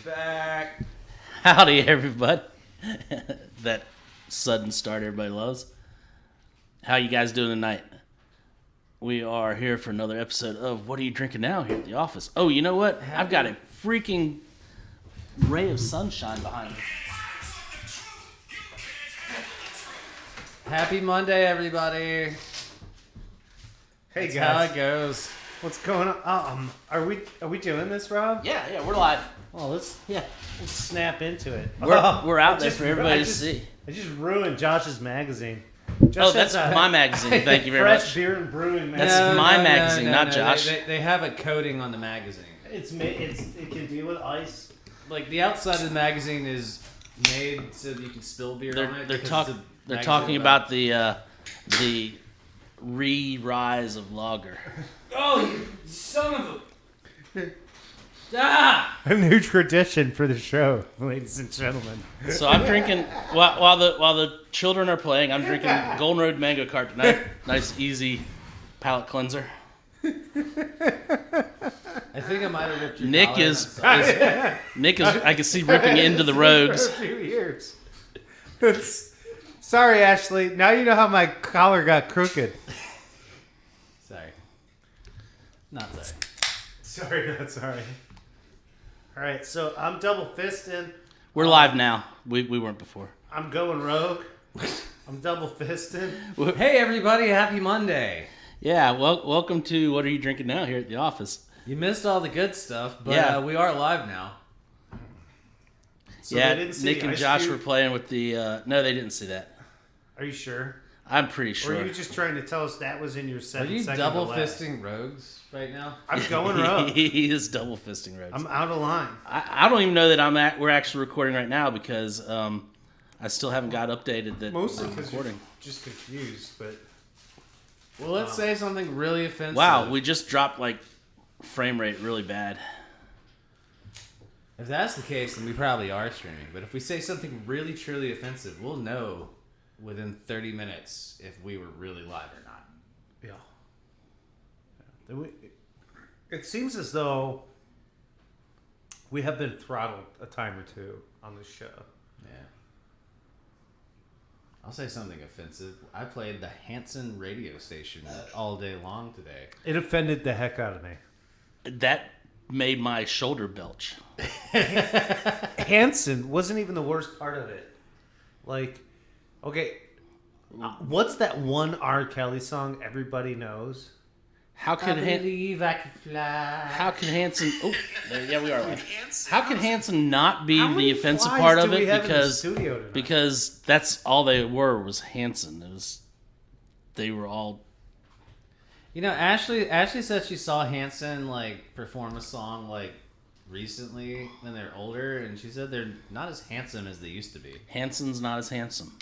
back. Howdy, everybody. That sudden start everybody loves. How you guys doing tonight? We are here for another episode of What Are You Drinking Now here at the office. Oh, you know what? I've got a freaking ray of sunshine behind me. Happy Monday, everybody. Hey That's guys, how it goes. what's going on? Are we doing this, Rob? Yeah, we're live. Well, let's snap into it. We're out there for everybody to see. I just ruined Josh's magazine. Oh, that's my magazine. Thank you very Fresh much. Beer and Brewing That's magazine. my magazine, not Josh. They have a coating on the magazine. It can deal with ice. Like the outside of the magazine is made so that you can spill beer on it. They're talking about the re-rise of lager. Oh, you son of a! Ah! A new tradition for the show, ladies and gentlemen. So I'm drinking while the children are playing. I'm drinking Golden Road Mango Cart tonight. Nice, easy palate cleanser. I think I might have ripped your Nick collar. is I can see ripping into the rogues. For a few years. Sorry, Ashley. Now you know how my collar got crooked. Sorry. Not sorry. Sorry, not sorry. All right, so I'm double fisting. We're live now. We weren't before. I'm going rogue. I'm double fisting. Hey, everybody! Happy Monday. Yeah, welcome to What Are You Drinking Now here at the office. You missed all the good stuff, but Yeah. we are live now. So yeah, they didn't see Nick and Ice Josh Cube? were playing with the. No, they didn't see that. Are you sure? I'm pretty Or sure. are you just trying to tell us that was in your Are 7 you second double delay? fisting rogues right now? I'm going rogue. He is double fisting rogues. I'm out of line. I don't even know that we're actually recording right now because I still haven't got updated that Mostly I'm because you're recording. just confused, but... Well, let's say something really offensive. Wow, we just dropped like frame rate really bad. If that's the case, then we probably are streaming. But if we say something really, truly offensive, we'll know within 30 minutes if we were really live or not. Yeah. It seems as though we have been throttled a time or two on this show. Yeah. I'll say something offensive. I played the Hanson radio station all day long today. It offended the heck out of me. That made my shoulder belch. Hanson wasn't even the worst part of it. Like, okay, what's that one R. Kelly song everybody knows? How could believe I could fly. How could Hanson? Oh, yeah, we are live. How could Hanson not be How many the offensive flies part do of we it? have in the Because studio tonight? because that's all they were was Hanson. They were all. You know, Ashley said she saw Hanson like perform a song like recently when they're older, and she said they're not as handsome as they used to be. Hanson's not as handsome.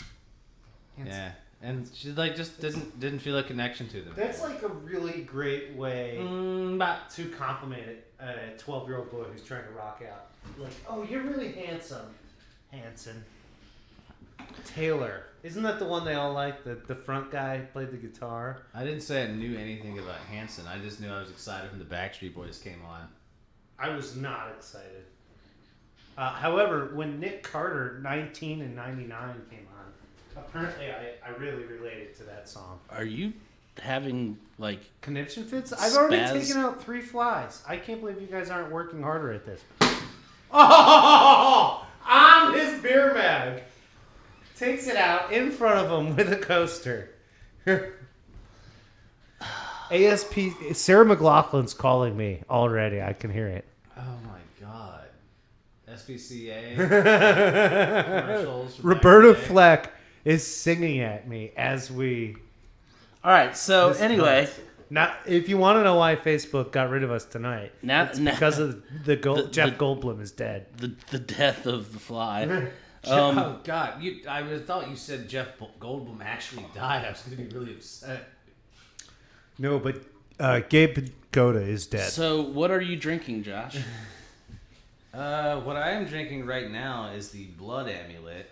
Yeah, and she like just didn't feel a connection to them. That's like a really great way to compliment a 12-year-old boy who's trying to rock out. Like, oh, you're really handsome, Hanson. Taylor. Isn't that the one they all like? The front guy played the guitar. I didn't say I knew anything about Hanson. I just knew I was excited when the Backstreet Boys came on. I was not excited. However, when Nick Carter, 19 and 99, came on, apparently I really related to that song. Are you having like Conniption fits? I've already Spaz? taken out 3 flies. I can't believe you guys aren't working harder at this. Oh! On his beer bag. Takes it out in front of him with a coaster. ASP, Sarah McLaughlin's calling me already. I can hear it. Oh my god. SPCA commercials. from Roberta back in the day. Fleck is singing at me as we... All right. So anyway, Now, if you want to know why Facebook got rid of us tonight, now because of Jeff Goldblum is dead. the death of the fly. Oh god, I thought you said Jeff Goldblum actually died. I was going to be really upset. No, but Gabe Goda is dead. So what are you drinking, Josh? What I am drinking right now is the Blood Amulet.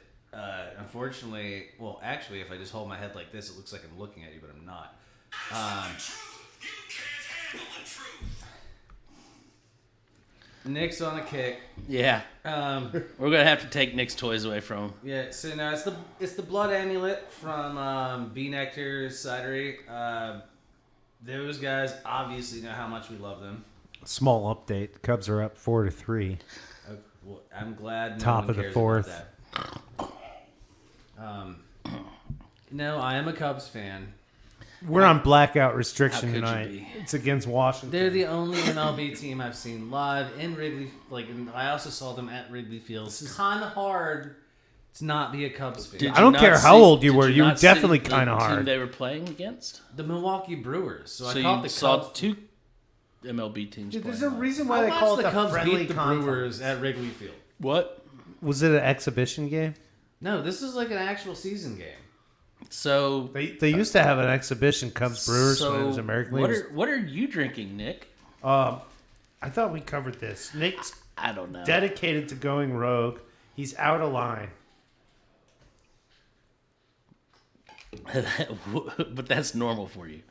Unfortunately, well, actually, if I just hold my head like this, it looks like I'm looking at you, but I'm not. Nick's on a kick. Yeah. Um, We're gonna have to take Nick's toys away from him. yeah. So no, it's the blood amulet from Bee Nectar Cidery. Those guys obviously know how much we love them. Small update. The Cubs are up 4-3. Well, I'm glad. Top one of the cares fourth. about that. No, I am a Cubs fan. We're on blackout restriction How could you tonight. be? It's against Washington. They're the only MLB team I've seen live in Wrigley. And I also saw them at Wrigley Field. It's kind of hard to not be a Cubs fan. Did I you don't not care how see- old you did were. You were not see definitely the kind of team hard. they were playing against. The Milwaukee Brewers. So I So caught you the saw Cubs. two MLB teams. Dude, there's playing a live. reason I why they call watched it the the Cubs friendly beat the conference. Brewers at Wrigley Field. What? Was it an exhibition game? No, this is like an actual season game. So They used to have an exhibition Cubs Brewers when it was American League. What are you drinking, Nick? I thought we covered this. Nick's I don't know. dedicated to going rogue. He's out of line. But that's normal for you.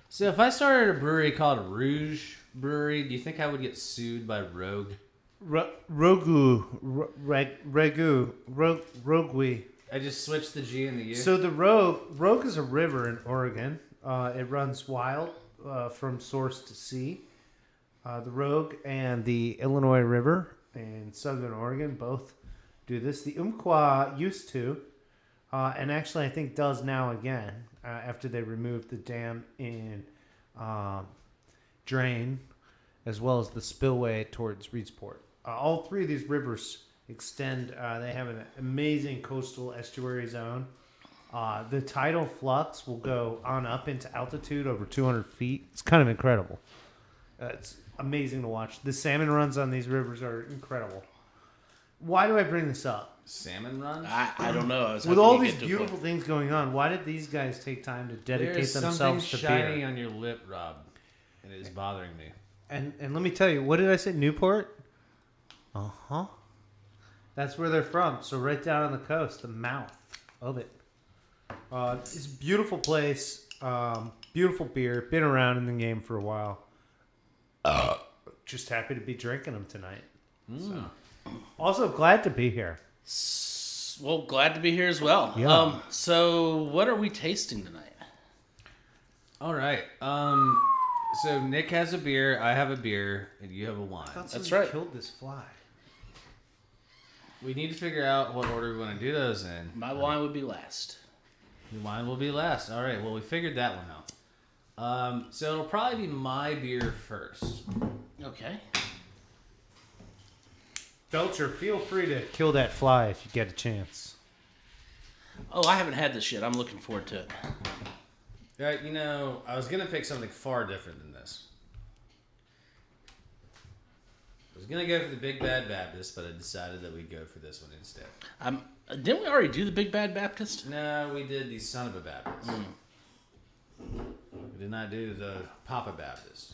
So if I started a brewery called Rouge Brewery, do you think I would get sued by Rogue? Rogui. I just switched the G and the U. So the Rogue is a river in Oregon. It runs wild from source to sea. The Rogue and the Illinois River in southern Oregon both do this. The Umpqua used to, and actually I think does now again after they removed the dam in Drain, as well as the spillway towards Reedsport. All three of these rivers extend. They have an amazing coastal estuary zone. The tidal flux will go on up into altitude over 200 feet. It's kind of incredible. It's amazing to watch. The salmon runs on these rivers are incredible. Why do I bring this up? Salmon runs? I don't know. I was With hoping all you'd these get to a beautiful point. things going on, why did these guys take time to dedicate There's something themselves to shiny beer? on your lip, Rob. And it is bothering me. And let me tell you, what did I say? Newport? Uh-huh. That's where they're from. So right down on the coast, the mouth of it. It's a beautiful place. Beautiful beer. Been around in the game for a while. Just happy to be drinking them tonight. So. Also glad to be here. Well, glad to be here as well. Yeah. So what are we tasting tonight? All right. So Nick has a beer, I have a beer, and you have a wine. That's right. Killed this fly. We need to figure out what order we want to do those in. My wine would be last. The wine will be last. All right. Well, we figured that one out. So it'll probably be my beer first. Okay. Belcher, feel free to kill that fly if you get a chance. Oh, I haven't had this yet. I'm looking forward to it. You know, I was gonna pick something far different than this. I was gonna go for the Big Bad Baptist, but I decided that we'd go for this one instead. Didn't we already do the Big Bad Baptist? No, we did the Son of a Baptist. We did not do the Papa Baptist.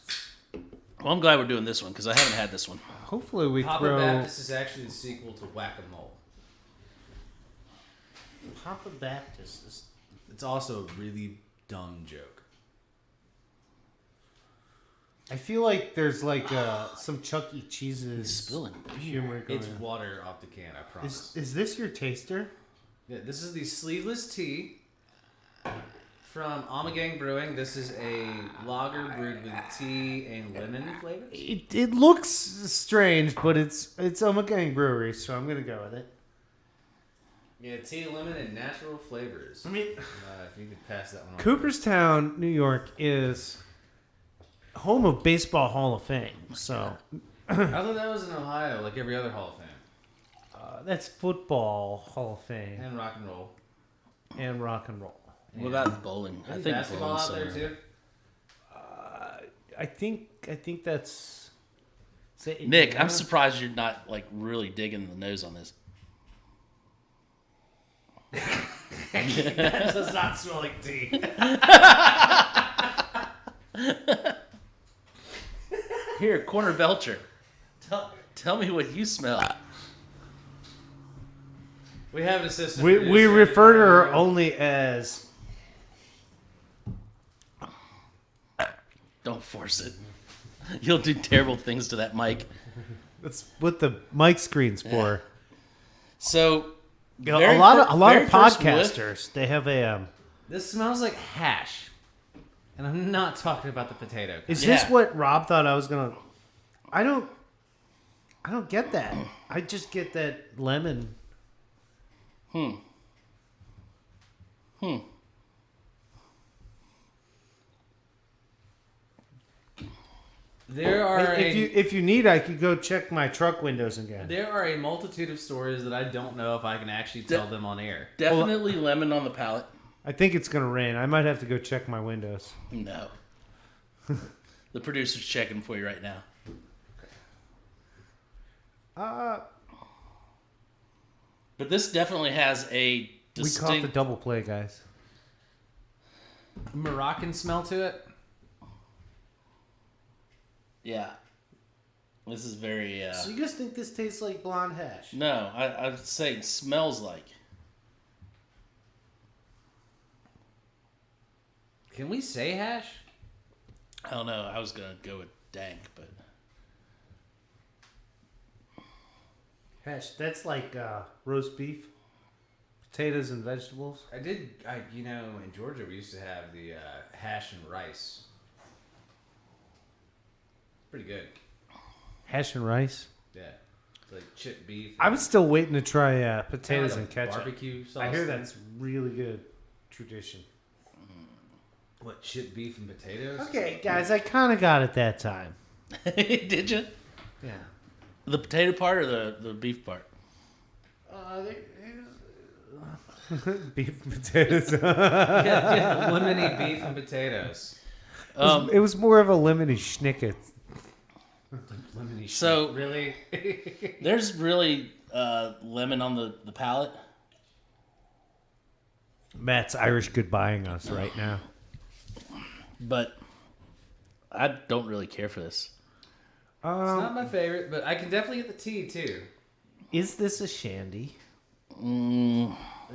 Well, I'm glad we're doing this one because I haven't had this one. Hopefully we Papa throw... Baptist is actually the sequel to Whack-A-Mole. Papa Baptist is... It's also a really dumb joke. I feel like there's like some Chuck E. Cheese's Spilling humor going It's on. water off the can, I promise. Is this your taster? Yeah, this is the Sleeveless Tea from Ommegang Brewing. This is a lager brewed with tea and lemon flavors. It looks strange, but it's Ommegang Brewery, so I'm gonna go with it. Yeah, tea, lemon, and natural flavors. I mean, If you could pass that one on. Cooperstown, New York is home of Baseball Hall of Fame. So I thought that was in Ohio, like every other Hall of Fame. that's Football Hall of Fame And rock and roll. and rock and roll. What about bowling? Is basketball bowling's out there somewhere. too? I think that's Nick, I'm surprised you're not like really digging the nose on this. That does not smell like tea. Here, Corner Belcher. Tell me what you smell. We have an assistant. we producer. refer to her only as Don't force it. You'll do terrible things to that mic. That's what the mic screen's for. So, You know, a lot of podcasters, they have a. This smells like hash, and I'm not talking about the potato. Is this what Rob thought I was gonna? I don't get that. I just get that lemon. There are If you need, I could go check my truck windows again. There are a multitude of stories that I don't know if I can actually tell them on air. Definitely lemon on the palate. I think it's gonna rain. I might have to go check my windows. No. The producer's checking for you right now. But this definitely has a distinct... We caught the double play, guys. Moroccan smell to it. Yeah. This is very... So you guys think this tastes like blonde hash? No, I would say smells like. Can we say hash? I don't know. I was going to go with dank, but... Hash, that's like roast beef, potatoes and vegetables. In Georgia we used to have the hash and rice. Pretty good. Hash and rice? Yeah. It's like chipped beef. I was still waiting to try potatoes Kinda and like a ketchup. barbecue sauce. I hear thing. that's really good tradition. What, chipped beef and potatoes? Okay, guys, I kind of got it that time. Did you? Yeah. The potato part or the beef part? Beef and potatoes. Yeah, lemony beef and potatoes. It was more of a lemony schnicket. Lemony So- shit. Really? There's really lemon on the palate. Matt's Irish goodbying us right now. But I don't really care for this. It's not my favorite, but I can definitely get the tea too. Is this a shandy? I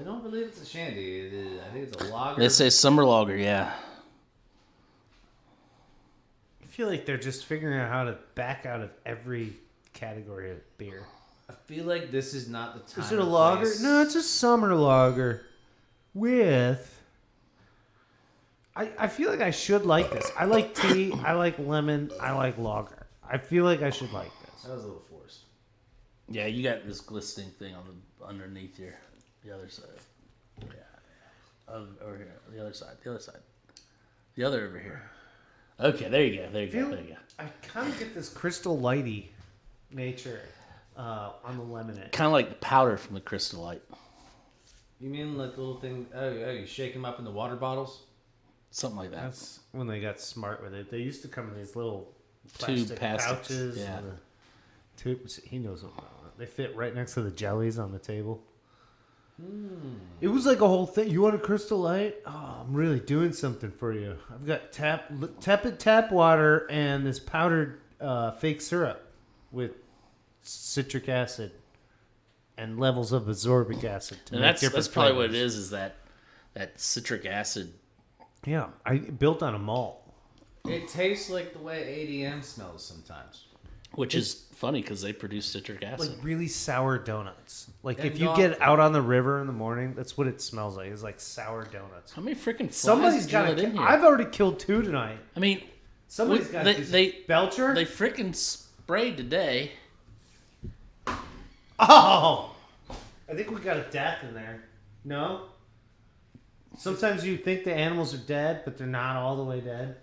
don't believe it's a shandy. I think it's a lager. They say summer lager, yeah. I feel like they're just figuring out how to back out of every category of beer. I feel like this is not the time. Is it a or lager? place. No, it's a summer lager with... I feel like I should like this. I like tea. I like lemon. I like lager. I feel like I should like this. That was a little forced. Yeah, you got this glistening thing on the underneath here. The other side. Yeah. Over here. The other side. The other over here. Okay, there you go. There you go. I kind of get this crystal lighty nature on the lemonade. Kind of like the powder from the Crystal Light. You mean like the little thing? Oh, you shake them up in the water bottles? Something like that. That's when they got smart with it. They used to come in these little Tube plastic plastics, pouches. yeah. And the tubes. He knows what they fit right next to the jellies on the table. It was like a whole thing. You want a Crystal Light? Oh, I'm really doing something for you. I've got tepid tap water and this powdered fake syrup with citric acid and levels of ascorbic acid. To And make that's different probably what it flavors. is that citric acid. Yeah, I built on a malt. It tastes like the way ADM smells sometimes. Which is funny because they produce citric acid. Like really sour donuts. Like And if you get out on the river in the morning, that's what it smells like. It's like sour donuts. How many freaking flies Somebody's did you got let to. in here? I've already killed 2 tonight. I mean, Somebody's got Belcher. They freaking sprayed today. Oh, I think we got a death in there. No. Sometimes you think the animals are dead, but they're not all the way dead.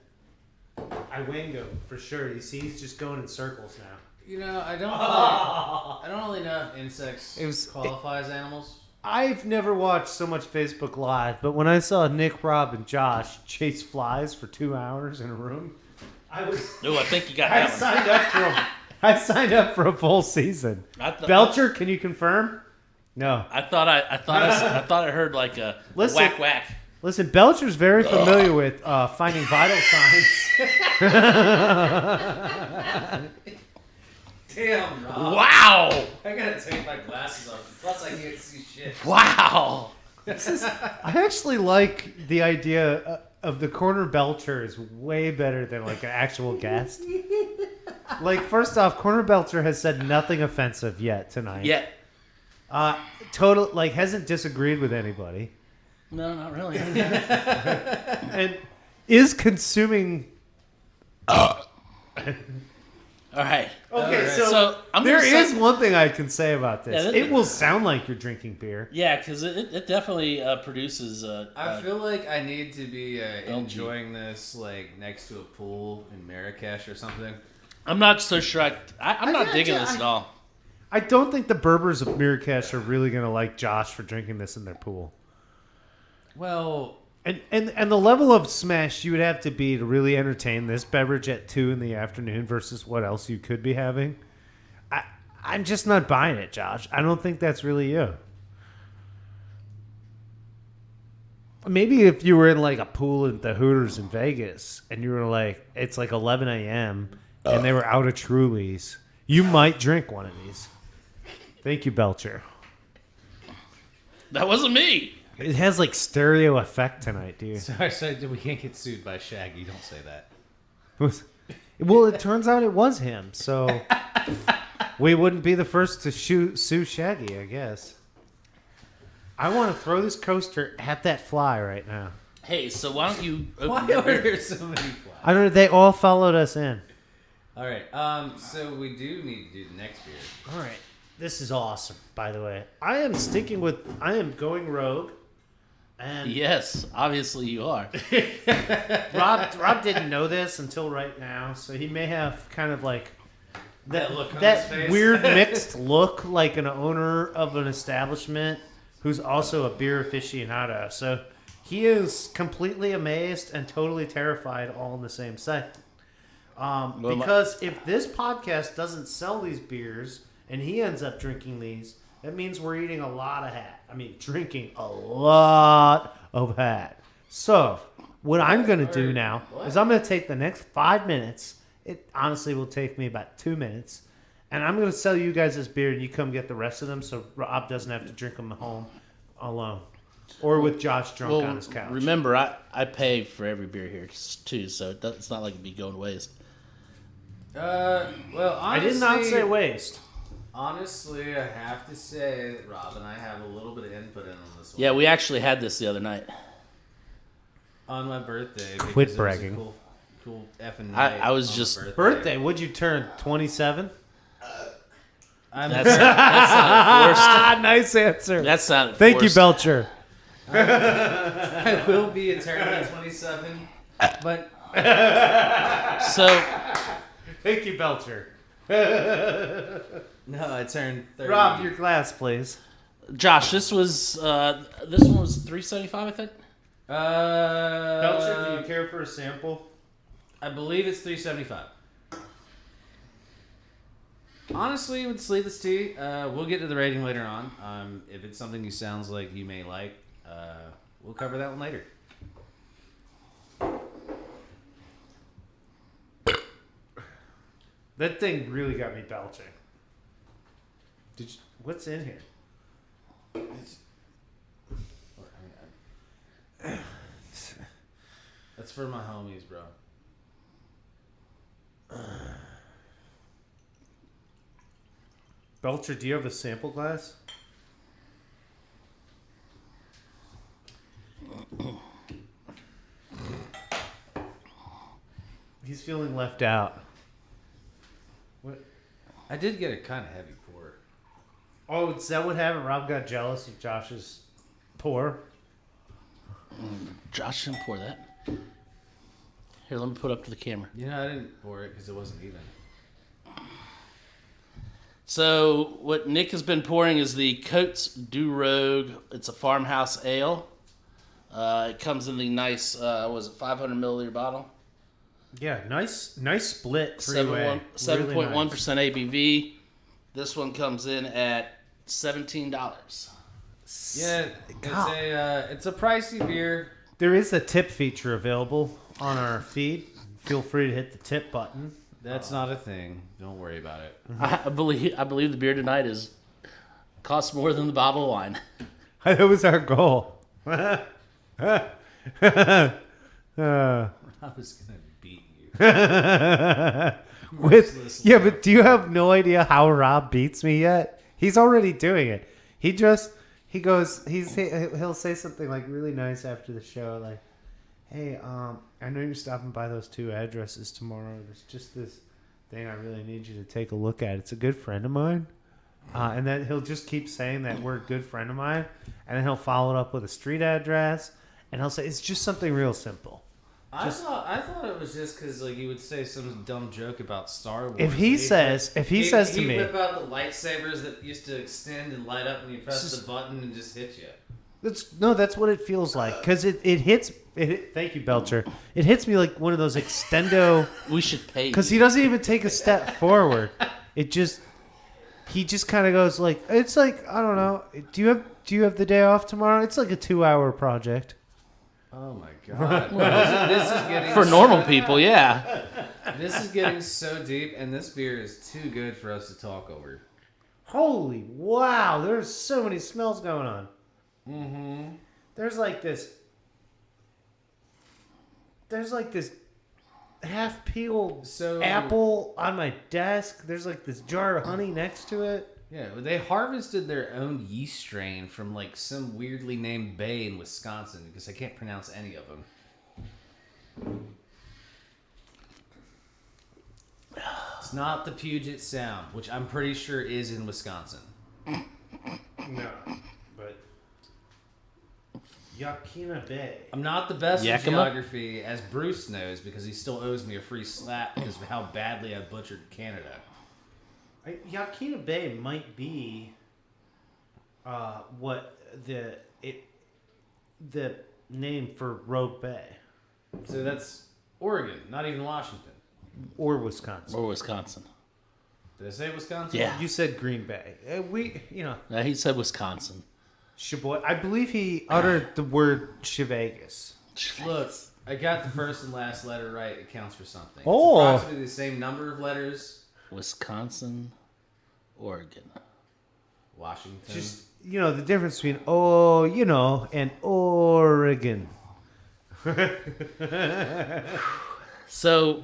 I winged him for sure. You see, he's just going in circles now. You know, I don't really know if insects qualify as animals. I've never watched so much Facebook Live, but when I saw Nick, Rob, and Josh chase flies for 2 hours in a room, I think you got I that one. signed up for I signed up for a full season. Belcher, can you confirm? No. I thought I heard like a whack whack. Listen, Belcher's very familiar with finding vital signs. Damn, Rob. Wow! I gotta take my glasses off. Plus, I can't see shit. Wow! I actually like the idea of the corner Belcher is way better than like an actual guest. Like, first off, Corner Belcher has said nothing offensive yet tonight. Yeah. Hasn't disagreed with anybody. No, not really. And is consuming. All right. Okay, Alright. So I'm there gonna say- is one thing I can say about this. Yeah, It will sound like you're drinking beer. Yeah, because it definitely produces. I feel like I need to be enjoying this like next to a pool in Marrakesh or something. I'm not so sure. I'm not digging this at all. I don't think the Berbers of Marrakesh are really going to like Josh for drinking this in their pool. Well, And the level of smash you would have to be to really entertain this beverage at 2 in the afternoon versus what else you could be having. I'm just not buying it, Josh. I don't think that's really you. Maybe if you were in like a pool at the Hooters in Vegas and you were like, it's like 11 a.m. and they were out of Trulies, you might drink one of these. Thank you, Belcher. That wasn't me. It has like stereo effect tonight, dude. sorry, we can't get sued by Shaggy. Don't say that. Well, it turns out it was him, so we wouldn't be the first to sue Shaggy, I guess. I want to throw this coaster at that fly right now. Hey, so why don't you open Why your are beer? there so many flies? I don't know. They all followed us in. All right. So we do need to do the next beer. All right. This is awesome, by the way. I am going rogue. And Yes, obviously you are. Rob didn't know this until right now, so he may have kind of like That look on his that face. weird mixed look like an owner of an establishment who's also a beer aficionado. So he is completely amazed and totally terrified all in the same second. Because if this podcast doesn't sell these beers and he ends up drinking these, that means we're eating a lot of hat. I mean, drinking a lot of hat. So, what I'm going to do now is I'm going to take the next 5 minutes. It honestly will take me about 2 minutes. And I'm going to sell you guys this beer and you come get the rest of them so Rob doesn't have to drink them at home alone. Or with Josh drunk on his couch. Remember, I pay for every beer here too, so it's not like it'd be going to waste. Well, honestly, I did not say waste. Honestly, I have to say that Rob and I have a little bit of input in on this one. Yeah, we actually had this the other night. On my birthday. because Quit it was a bragging. Cool effing night. I was on just- my Birthday, would you turn 27? That sounded forced. Nice answer. That sounded Thank you, forced. Belcher. I will be eternally 27, but So, Thank you, Belcher. no, I turned 30. Rob, your glass, please. Josh, this one was $3.75, I think. Belcher, do you care for a sample? I believe it's $3.75. Honestly, with Sleeveless Tea, we'll get to the rating later on. If it's something you sounds like you may like, we'll cover that one later. That thing really got me belching. What's in here? That's for my homies, bro. Belcher, do you have a sample glass? He's feeling left out. What? I did get a kind of heavy pour. Oh, is that what happened? Rob got jealous of Josh's pour. Josh didn't pour that. Here, let me put it up to the camera. You know, I didn't pour it because it wasn't even. So, what Nick has been pouring is the Coates Du Rogue. It's a farmhouse ale. It comes in the nice, 500 milliliter bottle. Yeah, nice split. 7.1% ABV. This one comes in at $17. Yeah, it's a pricey beer. There is a tip feature available on our feed. Feel free to hit the tip button. That's not a thing. Don't worry about it. I believe the beer tonight costs more than the bottle of wine. That was our goal. I was gonna beat you. Merciless Yeah, love. but do you have no idea how Rob beats me yet? He's already doing it. He goes, he'll say something like really nice after the show, like, "Hey, I know you're stopping by those 2 addresses tomorrow. There's just this thing I really need you to take a look at. It's a good friend of mine." And then he'll just keep saying that word, "good friend of mine," and then he'll follow it up with a street address, and he'll say, "It's just something real simple." I thought it was just because like he would say some dumb joke about Star Wars. If he says to he'd me, whip out the lightsabers that used to extend and light up when you press the button and just hit you. That's what it feels like, because it hits. Thank you, Belcher. It hits me like one of those extendo. We should pay you. Because he doesn't even take a step forward. He just kind of goes like, it's like, I don't know. Do you have the day off tomorrow? It's like a 2-hour project. Oh my god! This is getting For normal people, yeah. This is getting so deep, and this beer is too good for us to talk over. Holy wow! There's so many smells going on. Mm-hmm. There's like this half peeled apple on my desk. There's like this jar of honey next to it. Yeah, they harvested their own yeast strain from like some weirdly named bay in Wisconsin because I can't pronounce any of them. It's not the Puget Sound, which I'm pretty sure is in Wisconsin. No, but Yakima Bay. I'm not the best at Yakima? geography, as Bruce knows, because he still owes me a free slap because of how badly I butchered Canada. Yakima Bay might be what the name for Rogue Bay So that's Oregon, not even Washington. or Wisconsin. Or Wisconsin. Did I say Wisconsin? Yeah. You said Green Bay. No, he said Wisconsin. Sheboygan. I believe he uttered the word Chevegas. Look, I got the first and last letter right. It counts for something. Oh. It's approximately the same number of letters. Wisconsin, Oregon. Washington. Just, the difference between, and Oregon. So,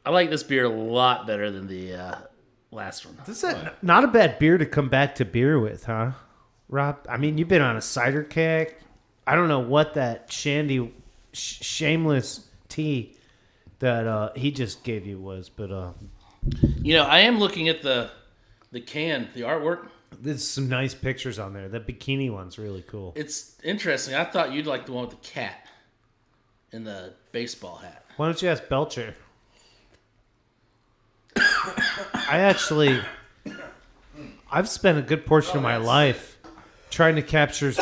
I like this beer a lot better than the last one. This is not a bad beer to come back to beer with, huh, Rob? I mean, you've been on a cider kick. I don't know what that shameless tea that he just gave you was, but I am looking at the can, the artwork. there's some nice pictures on there. That bikini one's really cool. It's interesting. I thought you'd like the one with the cat and the baseball hat. Why don't you ask Belcher? I've spent a good portion of my life trying to capture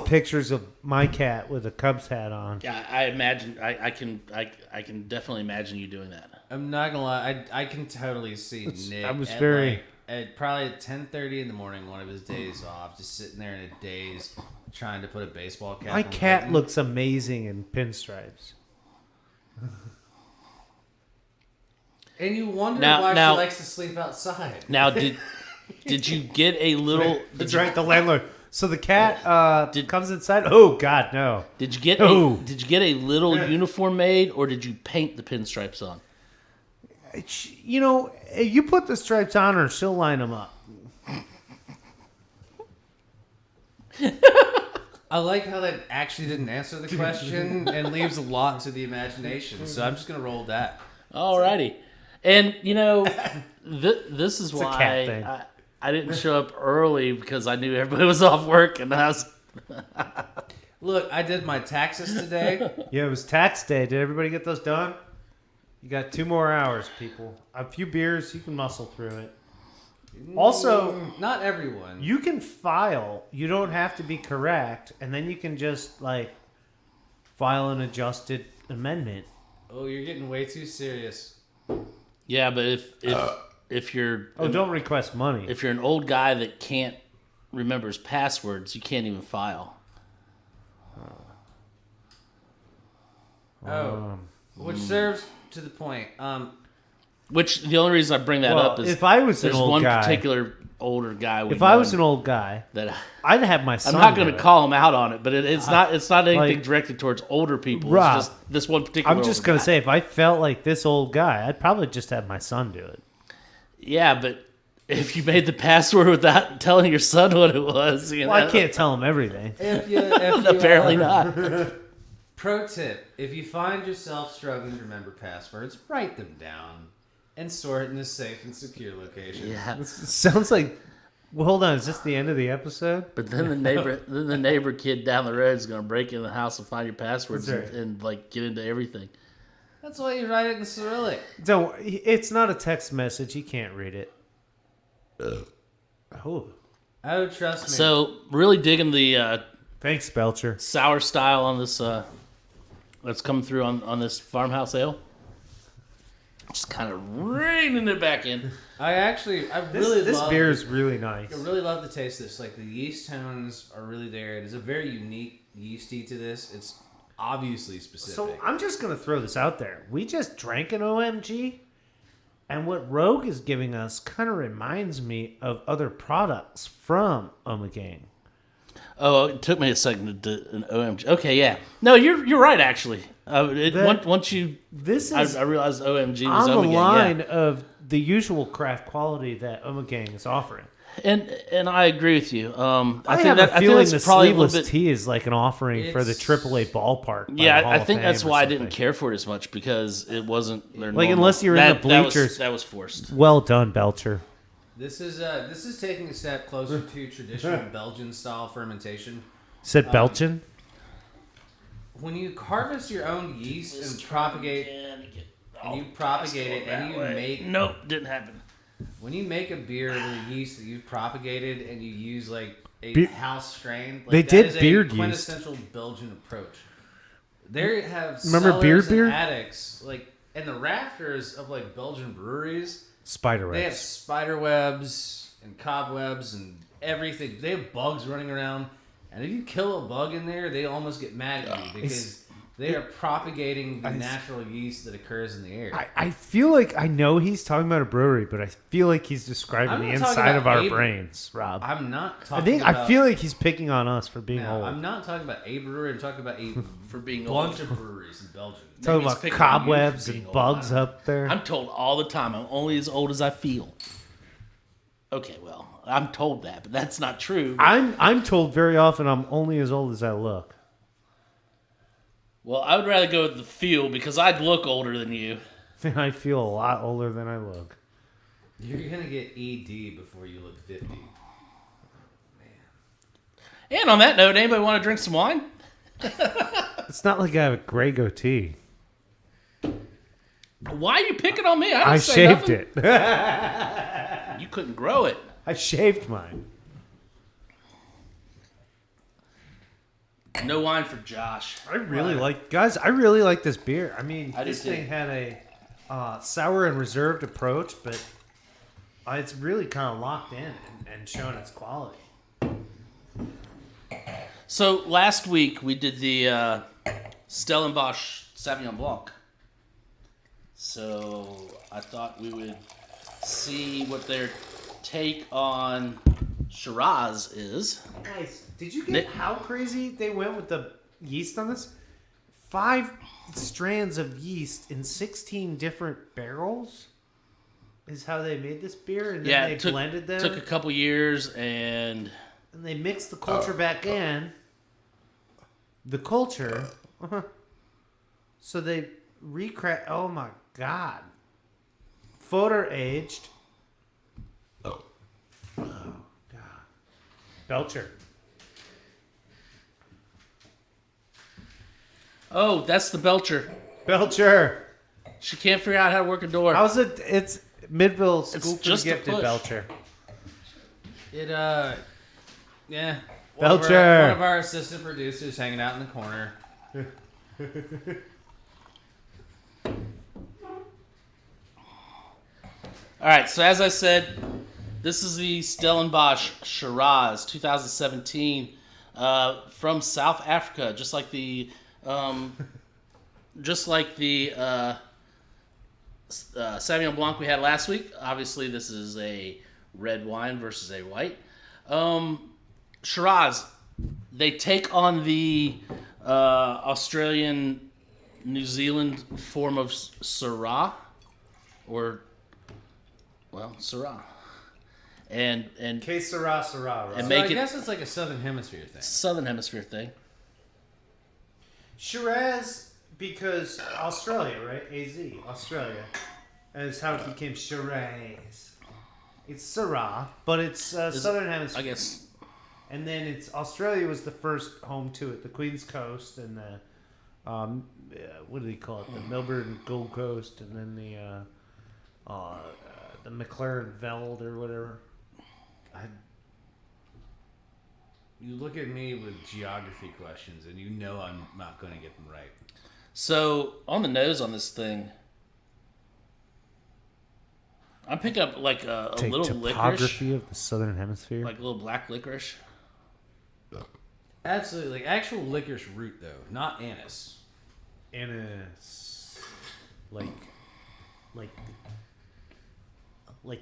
pictures of my cat with a Cubs hat on. Yeah, I imagine. I can definitely imagine you doing that. I'm not gonna lie. I can totally see Nick. I was at very- at probably at 10:30 in the morning, one of his days off, just sitting there in a daze, trying to put a baseball cap. My on cat Clayton. looks amazing in pinstripes. And you wonder Now- why now- she likes to sleep outside. Now, did you get a little? That's right, the landlord. So the cat comes inside. Oh God, no! Did you get Oh. Did you get a little uniform made, or did you paint the pinstripes on? You put the stripes on her, she'll line them up. I like how that actually didn't answer the question and leaves a lot to the imagination. So I'm just gonna roll with that. Alrighty, and this is a cat why thing. I didn't show up early because I knew everybody was off work, and I was. Look, I did my taxes today. Yeah, it was tax day. Did everybody get those done? You got 2 more hours, people. A few beers, you can muscle through it. Also, Not everyone. you can file. You don't have to be correct, and then you can just file an adjusted amendment. Oh, you're getting way too serious. Yeah, but if you're Don't request money. if you're an old guy that can't remember his passwords, you can't even file. Which serves to the point. Which the only reason I bring that up is if I was an there's old one guy, particular older guy. If I was an old guy, that I'd have my son. I'm not going do to it. call him out on it, but it's not anything like, directed towards older people. Rob, It's just this one particular. I'm just older going guy. to say, if I felt like this old guy, I'd probably just have my son do it. Yeah, but if you made the password without telling your son what it was, you know, Well, I can't tell him everything. If you apparently not. Pro tip: if you find yourself struggling to remember passwords, write them down and store it in a safe and secure location. Yeah, Sounds like. Well, hold on. Is this the end of the episode? but then the neighbor kid down the road is going to break in the house and find your passwords That's right. and like get into everything. That's why you write it in Cyrillic. Don't. It's not a text message. He can't read it. Oh. Oh, trust me. So really digging the Thanks, Belcher. sour style on this that's coming through on this farmhouse ale. Just kind of reining it back in. I really This love beer is really nice. I really love the taste of this. Like the yeast tones are really there. It is a very unique yeasty to this. It's obviously specific. So I'm just going to throw this out there. We just drank an OMG, and what Rogue is giving us kind of reminds me of other products from Ommegang. Oh, it took me a second to do an OMG. Okay, yeah. No, you're right actually. Once you This is I realized OMG on was the Ommegang, line yeah. of the usual craft quality that Ommegang is offering. And I agree with you. I have a feeling the that's probably a little Sleeveless bit. Tea is like an offering for the It's- AAA ballpark. by Yeah, the Hall I of think Fame that's or why I something. didn't care for it as much because it wasn't their Like, normal. unless you're in the That was- bleachers. That was forced. Well done, Belcher. this is taking a step closer to traditional Belgian style fermentation. Said Belchin? When you harvest your own yeast and propagate it and you make Nope, didn't happen. when you make a beer with a yeast that you've propagated and you use like a Beer- house strain, like They that did is beard a yeast. quintessential Belgian approach. They have Remember cellars beer? and attics like in the rafters of like Belgian breweries. Spider They have webs. spider webs and cobwebs and everything. They have bugs running around, and if you kill a bug in there, they almost get mad at you because they are propagating the natural yeast that occurs in the air. I feel like I know he's talking about a brewery, but I feel like he's describing I'm the not talking inside of about our a- brains, Rob. I'm not I talking think about... I feel like he's picking on us for being No, old. I'm not talking about a brewery. I'm talking about a For being bunch old. of breweries in Belgium. Talking he's about picking on you for cobwebs being and old. bugs up there. I'm told all the time I'm only as old as I feel. Okay, well, I'm told that, but that's not true. I'm told very often I'm only as old as I look. Well, I would rather go with the feel because I'd look older than you. I feel a lot older than I look. You're going to get ED before you look 50. And on that note, anybody want to drink some wine? It's not like I have a gray goatee. Why are you picking on me? I, didn't I say shaved nothing. it. You couldn't grow it. I shaved mine. No wine for Josh. I really like, guys. I really like this beer. I mean, I do this too. thing had a sour and reserved approach, but it's really kind of locked in and showing its quality. So last week we did the Stellenbosch Sauvignon Blanc. So I thought we would see what their take on Shiraz is. Nice. Did you Nick- get how crazy they went with the yeast on this? 5 strands of yeast in 16 different barrels is how they made this beer, and then Yeah, they it blended them, took a couple years, and and they mixed the culture back in. The culture, so they recraft. Oh my god! Photo aged. Oh god! Belcher. oh, that's the Belcher. Belcher. She can't figure out how to work a door. How's it? It's Midville School It's for just the a Gifted, push. Belcher. It, yeah. Belcher. One of our assistant producers hanging out in the corner. All right, so as I said, this is the Stellenbosch Shiraz 2017 from South Africa, just like the Sauvignon Blanc we had last week. Obviously, this is a red wine versus a white. Shiraz, they take on the Australian, New Zealand form of Syrah, or Syrah, and Que Syrah, right? and So make I it guess it's like a Southern Hemisphere thing. Southern Hemisphere thing. Shiraz, because Australia, right? Australia, is how it became Shiraz. It's Syrah, but it's Southern Hemisphere. I guess. And then Australia was the first home to it, the Queen's Coast and the what do they call it? The Melbourne Gold Coast, and then the McLaren Veld or whatever. You look at me with geography questions, and you know I'm not going to get them right. So on the nose on this thing, I'm picking up like a little licorice, topography of the Southern Hemisphere. like a little black licorice. Absolutely, like actual licorice root though, not anise. Anise, like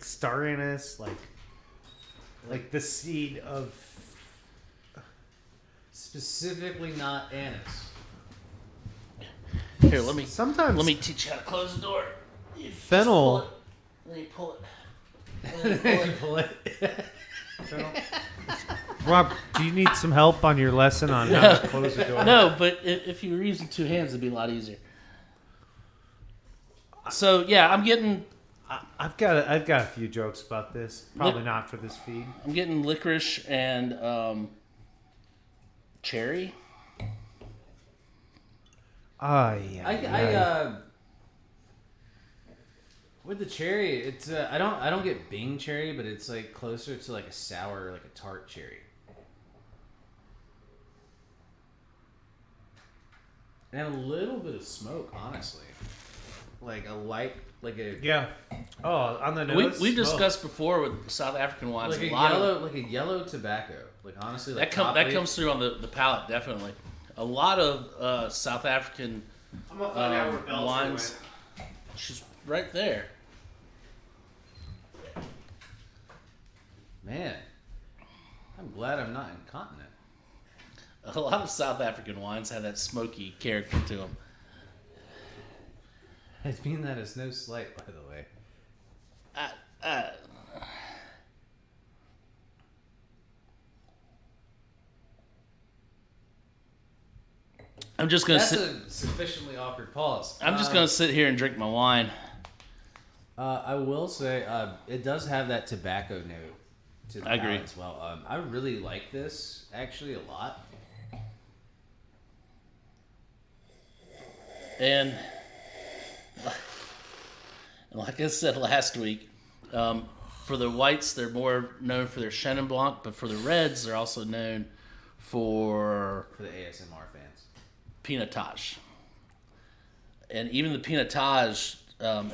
star anise, like the seed of. Specifically not anise. Here, let me teach you how to close the door. Fennel. Let me pull it. Pull it. Rob, do you need some help on your lesson on how to close the door? No, but if you were using two hands, it'd be a lot easier. So yeah, I'm getting I've got a few jokes about this. Probably not for this feed. I'm getting licorice and cherry. I with the cherry, it's I don't get Bing cherry, but it's like closer to like a sour, like a tart cherry. And a little bit of smoke, honestly. Like a light, like a Yeah. Oh, on the nose. We've discussed before with South African wines like a yellow tobacco. Like honestly, like that comes through on the palate definitely. A lot of South African I'm gonna find out where Belgium wines. went. She's right there. Man, I'm glad I'm not incontinent. A lot of South African wines have that smoky character to them. I mean that is no slight, by the way. I'm just gonna That's sit. a sufficiently awkward pause. I'm just gonna sit here and drink my wine. I will say it does have that tobacco note to the I agree. palate as well. I really like this actually a lot. And like I said last week, for the whites, they're more known for their Chenin Blanc, but for the reds, they're also known for For the ASMR fans. Pinotage. And even the Pinotage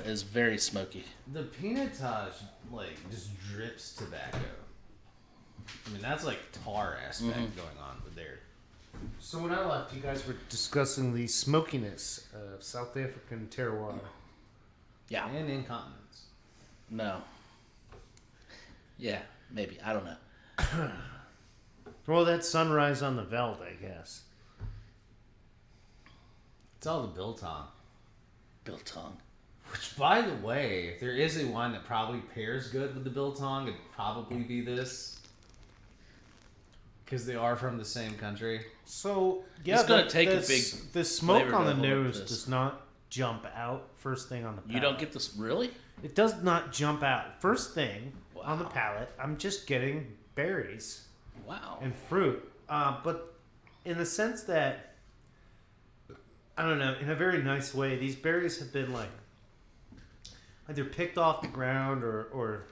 is very smoky. The Pinotage, like, just drips tobacco. I mean, that's like tar aspect going on with there. So when I left, you guys were discussing the smokiness of South African terroir. Yeah. And incontinence. No. Yeah, maybe. I don't know. Well, that's sunrise on the Veld, I guess. It's all the biltong. Biltong. Which, by the way, if there is a wine that probably pairs good with the biltong, it'd probably be this. Because they are from the same country. So, yeah, It's gonna take a big the smoke flavor on the to hold up nose this. does not jump out first thing on the palate. You don't get this, really? It does not jump out. First thing on the palate, I'm just getting berries Wow. and fruit. But in the sense that, I don't know, in a very nice way, these berries have been like either picked off the ground or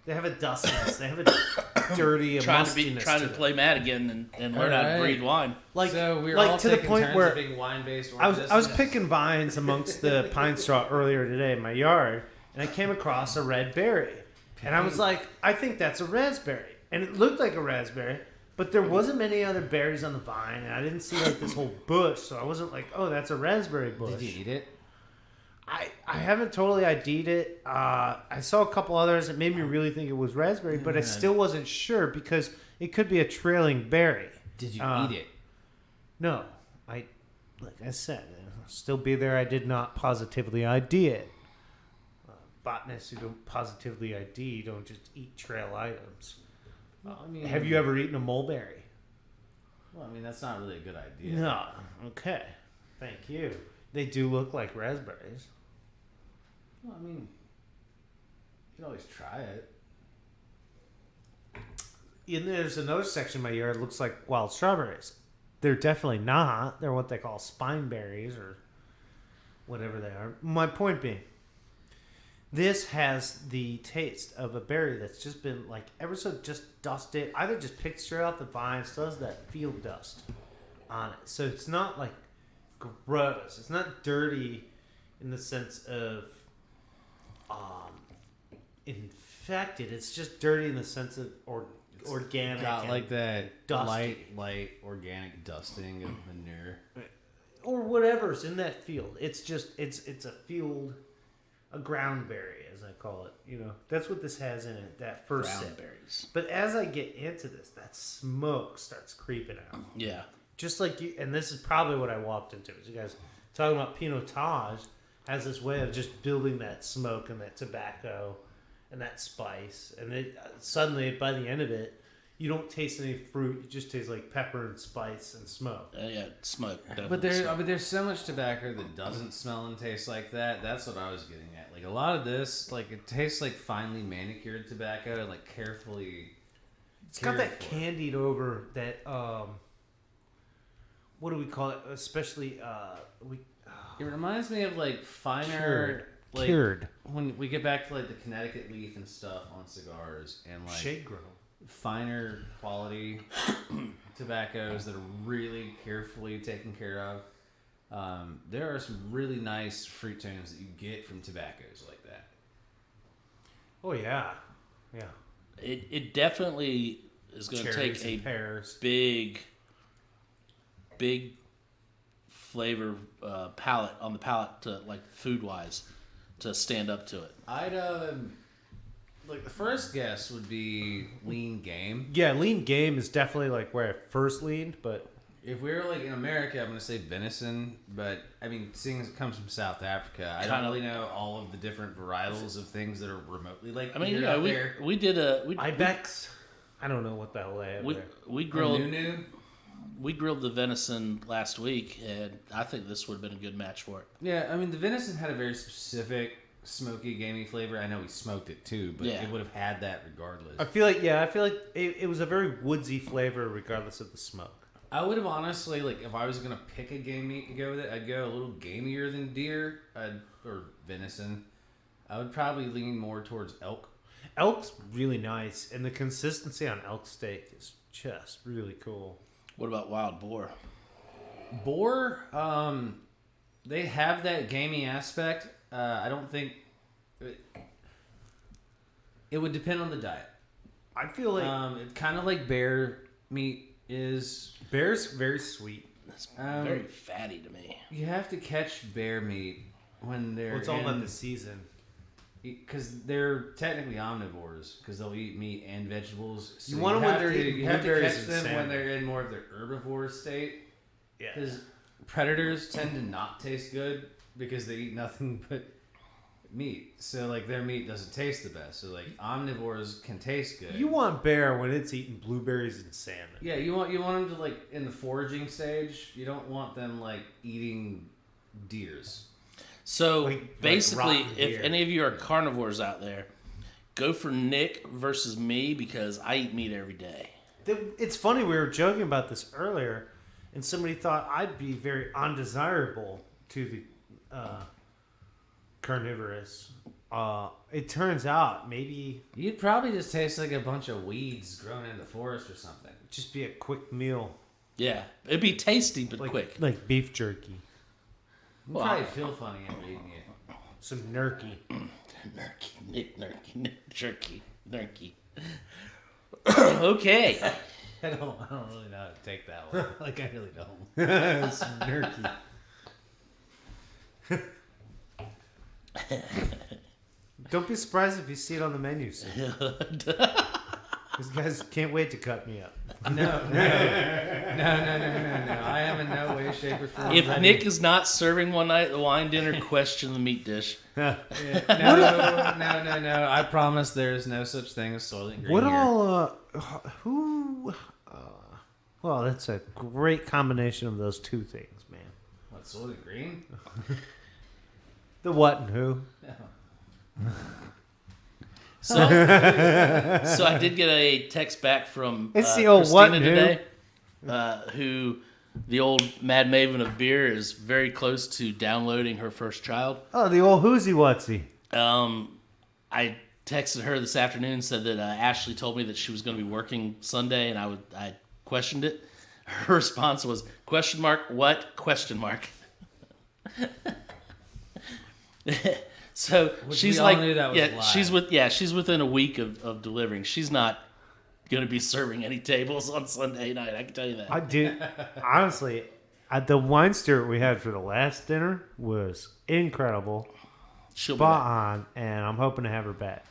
they have a dustiness. They have a dirty, trying mustiness to them. play mad again and learn how to breed wine. Like, So we're like all to the taking point turns where of being wine-based. I was picking vines amongst the pine straw earlier today in my yard, and I came across a red berry, and I was like, I think that's a raspberry, and it looked like a raspberry, but there wasn't many other berries on the vine, and I didn't see like this whole bush, so I wasn't like, oh, that's a raspberry bush. Did you eat it? I haven't totally ID'd it. I saw a couple others that made me really think it was raspberry, but I still wasn't sure because it could be a trailing berry. Did you eat it? No. Like I said, it'll still be there. I did not positively ID it. Botanists who don't positively ID don't just eat trail items. Well, I mean, have you ever eaten a mulberry? Well, I mean, that's not really a good idea. No. Okay. Thank you. They do look like raspberries. Well, I mean, you can always try it. And there's another section of my yard that looks like wild strawberries. They're definitely not. They're what they call spine berries or whatever they are. My point being, this has the taste of a berry that's just been like ever so just dusted, either just picked straight off the vine, still has that field dust on it. So it's not like gross. It's not dirty in the sense of infected. It's just dirty in the sense of organic. Got like that dusty. light organic dusting of manure. Or whatever's in that field. It's just it's a field, a ground berry as I call it. You know, that's what this has in it. That first Ground sip. berries. But as I get into this, that smoke starts creeping out. Yeah. Just like you, and this is probably what I walked into. Is you guys talking about Pinotage has this way of just building that smoke and that tobacco and that spice, and it suddenly by the end of it, you don't taste any fruit. It just tastes like pepper and spice and smoke. Yeah, smoke. But there's so much tobacco that doesn't smell and taste like that. That's what I was getting at. Like a lot of this, like it tastes like finely manicured tobacco, like carefully. It's got that candied over that. What do we call it? Especially It reminds me of like finer, cured. When we get back to like the Connecticut leaf and stuff on cigars and like shade grown. Finer quality tobaccos that are really carefully taken care of. There are some really nice fruit tones that you get from tobaccos like that. Oh yeah, yeah. It definitely is going to take a pears. big flavor palette on the palate to like food wise to stand up to it. I'd like the first guess would be lean game. Yeah, lean game is definitely like where I first leaned, but if we were like in America, I'm gonna say venison, but I mean, seeing as it comes from South Africa, I don't really know all of the different varietals of things that are remotely like. I mean, yeah, we did a ibex. I don't know what the hell they have there. We grilled the venison last week, and I think this would have been a good match for it. Yeah, I mean, the venison had a very specific smoky, gamey flavor. I know we smoked it too, but it would have had that regardless. I feel like it was a very woodsy flavor regardless of the smoke. I would have honestly, like, if I was going to pick a game meat to go with it, I'd go a little gamier than deer or venison. I would probably lean more towards elk. Elk's really nice, and the consistency on elk steak is just really cool. What about wild boar? Boar, they have that gamey aspect. I don't think it would depend on the diet. I feel like it's kind of like bear meat is. Bear's very sweet. It's very fatty to me. You have to catch bear meat when they're. Well, it's all about the season. Because they're technically omnivores, because they'll eat meat and vegetables. So you want them when they're eating You have to blueberries catch and them salmon. when they're in more of their herbivore state. Yeah. Because predators tend to not taste good because they eat nothing but meat. So like their meat doesn't taste the best. So like omnivores can taste good. You want bear when it's eating blueberries and salmon. Yeah, you want them to like in the foraging stage. You don't want them like eating deers. So basically, rotten if deer. any of you are carnivores out there, go for Nick versus me because I eat meat every day. It's funny, we were joking about this earlier, and somebody thought I'd be very undesirable to the carnivorous. It turns out maybe You'd probably just taste like a bunch of weeds grown in the forest or something. just be a quick meal. Yeah, it'd be tasty but Like, quick. Like beef jerky. You'd probably feel funny after eating it. Some nerky. Nick jerky, nerky. Okay. I don't really know how to take that one. Like I really don't. Some nerky. Don't be surprised if you see it on the menu soon. These guys can't wait to cut me up. No. I am in no way, shape, or form. If Nick is not serving one night at the wine dinner, question the meat dish. No. I promise there is no such thing as Soylent Green. What here. all? Well, that's a great combination of those two things, man. What, Soylent Green? The what and who? So I did get a text back from It's the old Christina what and today, who the old Mad Maven of beer is very close to downloading her first child. Oh, the old whoozy whatsy. I texted her this afternoon, said that Ashley told me that she was going to be working Sunday, and I questioned it. Her response was, question mark, what? Question mark. So Which she's we all like, knew that was a lie. she's within a week of delivering. She's not going to be serving any tables on Sunday night. I can tell you that. I do. Honestly, the wine steward we had for the last dinner was incredible. She'll be Spot back. on, and I'm hoping to have her back.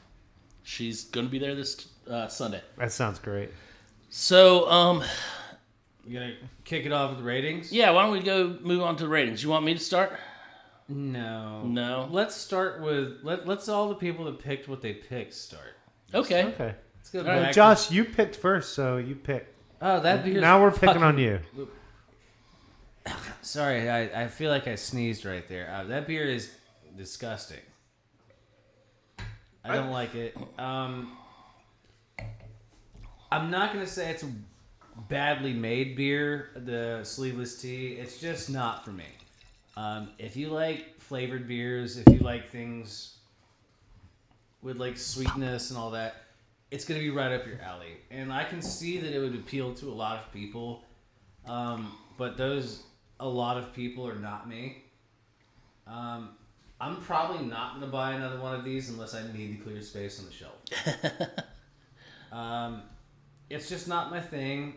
She's going to be there this Sunday. That sounds great. So, You gonna kick it off with ratings? yeah, why don't we go move on to the ratings? You want me to start? No. No. Let's start with let's all the people that picked what they picked start. Okay. Okay. Let's go right. back. Josh, you picked first, so you pick. Oh, that beer's Now we're picking fucking- on you. Sorry, I feel like I sneezed right there. That beer is disgusting. I don't like it. I'm not gonna say it's a badly made beer, the Sleeveless Tea. It's just not for me. If you like flavored beers, if you like things with like sweetness and all that, it's gonna be right up your alley. And I can see that it would appeal to a lot of people, but a lot of people are not me. I'm probably not gonna buy another one of these unless I need to clear space on the shelf. It's just not my thing,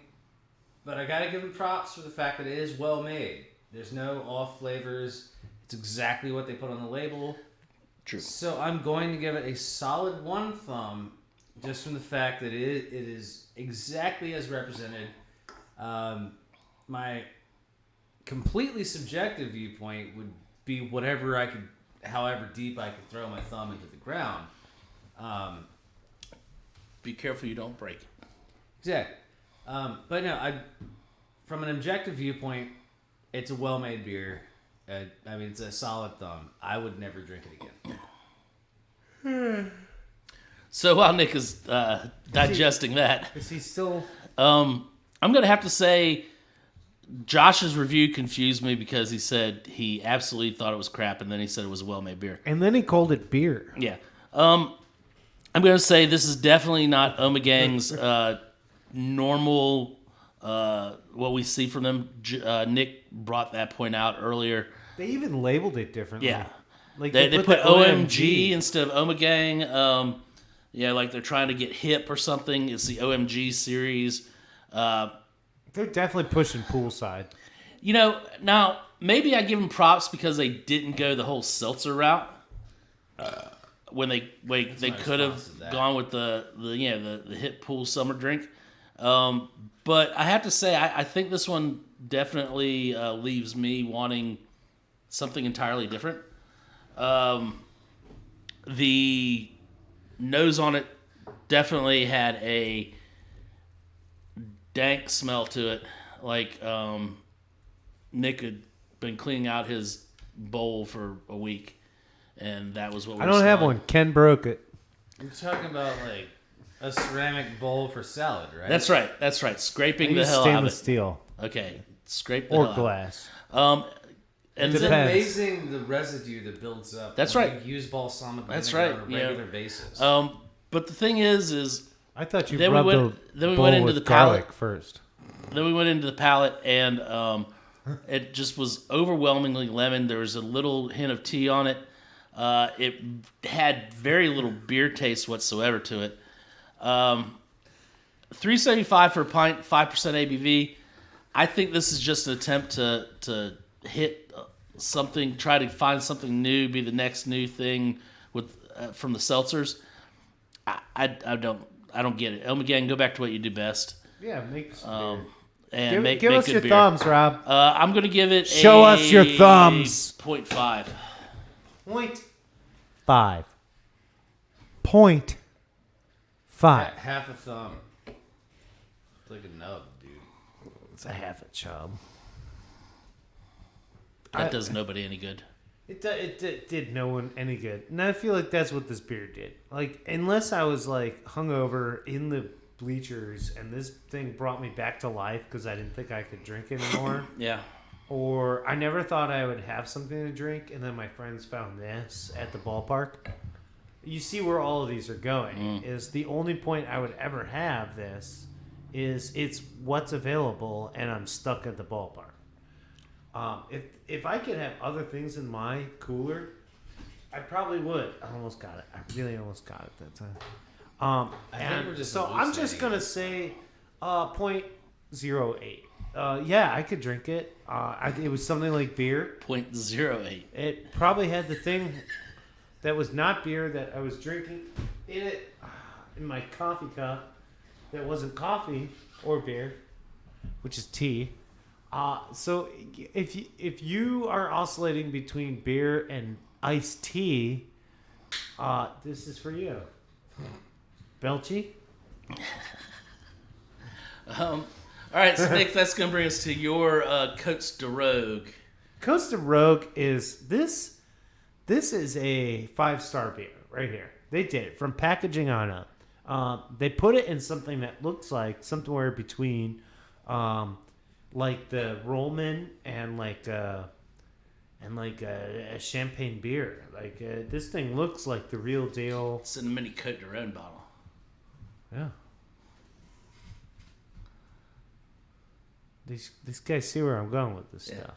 but I gotta give them props for the fact that it is well made. There's no off flavors. It's exactly what they put on the label. True. So I'm going to give it a solid 1 thumb, just from the fact that it is exactly as represented. My completely subjective viewpoint would be however deep I could throw my thumb into the ground. Be careful you don't break it. Exactly. But no, from an objective viewpoint, it's a well-made beer. It's a solid thumb. I would never drink it again. So while Nick is digesting that, Is he still? I'm going to have to say Josh's review confused me because he said he absolutely thought it was crap, and then he said it was a well-made beer. And then he called it beer. Yeah. I'm going to say this is definitely not Ommegang's normal, what we see from them. Nick brought that point out earlier. They even labeled it differently. Yeah. Like They put put the OMG instead of Ommegang. Yeah, like they're trying to get hip or something. It's the OMG series. They're definitely pushing poolside. Now maybe I give them props because they didn't go the whole seltzer route. When they could have response to that. gone with the hip pool summer drink. But I have to say I think this one definitely leaves me wanting something entirely different. The nose on it definitely had a dank smell to it. Like Nick had been cleaning out his bowl for a week, and that was what we I were don't have smelling. one. Ken broke it. You're talking about like a ceramic bowl for salad, right? That's right. Scraping the Use hell out of stainless it. steel Okay, scrape the or hell out. glass. And It's then, Depends. amazing the residue that builds up. That's when right. You use balsamic That's vinegar right, on a yeah. regular basis. but the thing is I thought you Then we rubbed went- the then we bowl went into with the garlic palate. first. then we went into the palate, and it just was overwhelmingly lemon. There was a little hint of tea on it. It had very little beer taste whatsoever to it. $3.75 for a pint, 5% ABV. I think this is just an attempt to hit try to find something new, be the next new thing with from the seltzers. I don't get it. Ommegang, go back to what you do best. Yeah, make And give make us good your beer. thumbs, Rob. I'm gonna give it. Show us your thumbs. 0.5. 0.5. 0.5. Half a thumb. It's like a nub, dude. It's a half a chub. That does nobody any good. It did no one any good. And I feel like that's what this beer did. Like, unless I was, like, hungover in the bleachers and this thing brought me back to life because I didn't think I could drink anymore. Yeah. Or I never thought I would have something to drink, and then my friends found this at the ballpark. You see where all of these are going. Is the only point I would ever have this is it's what's available, and I'm stuck at the ballpark. If I could have other things in my cooler, I probably would. I almost got it. I really almost got it that time. I think we're just so I'm just gonna say 0.08. Yeah, I could drink it. It was something like beer. 0.08. It probably had the thing that was not beer that I was drinking in it in my coffee cup that wasn't coffee or beer, which is tea. So if you are oscillating between beer and iced tea, this is for you. Belchy? All right, so Nick, that's going to bring us to your Côtes de Rogue. Côtes de Rogue is this is a 5-star beer right here. They did it from packaging on up. They put it in something that looks like somewhere between like the Rollman and like a champagne beer. Like this thing looks like the real deal. It's in a mini Côte de Rhone bottle. Yeah. These guys see where I'm going with this stuff.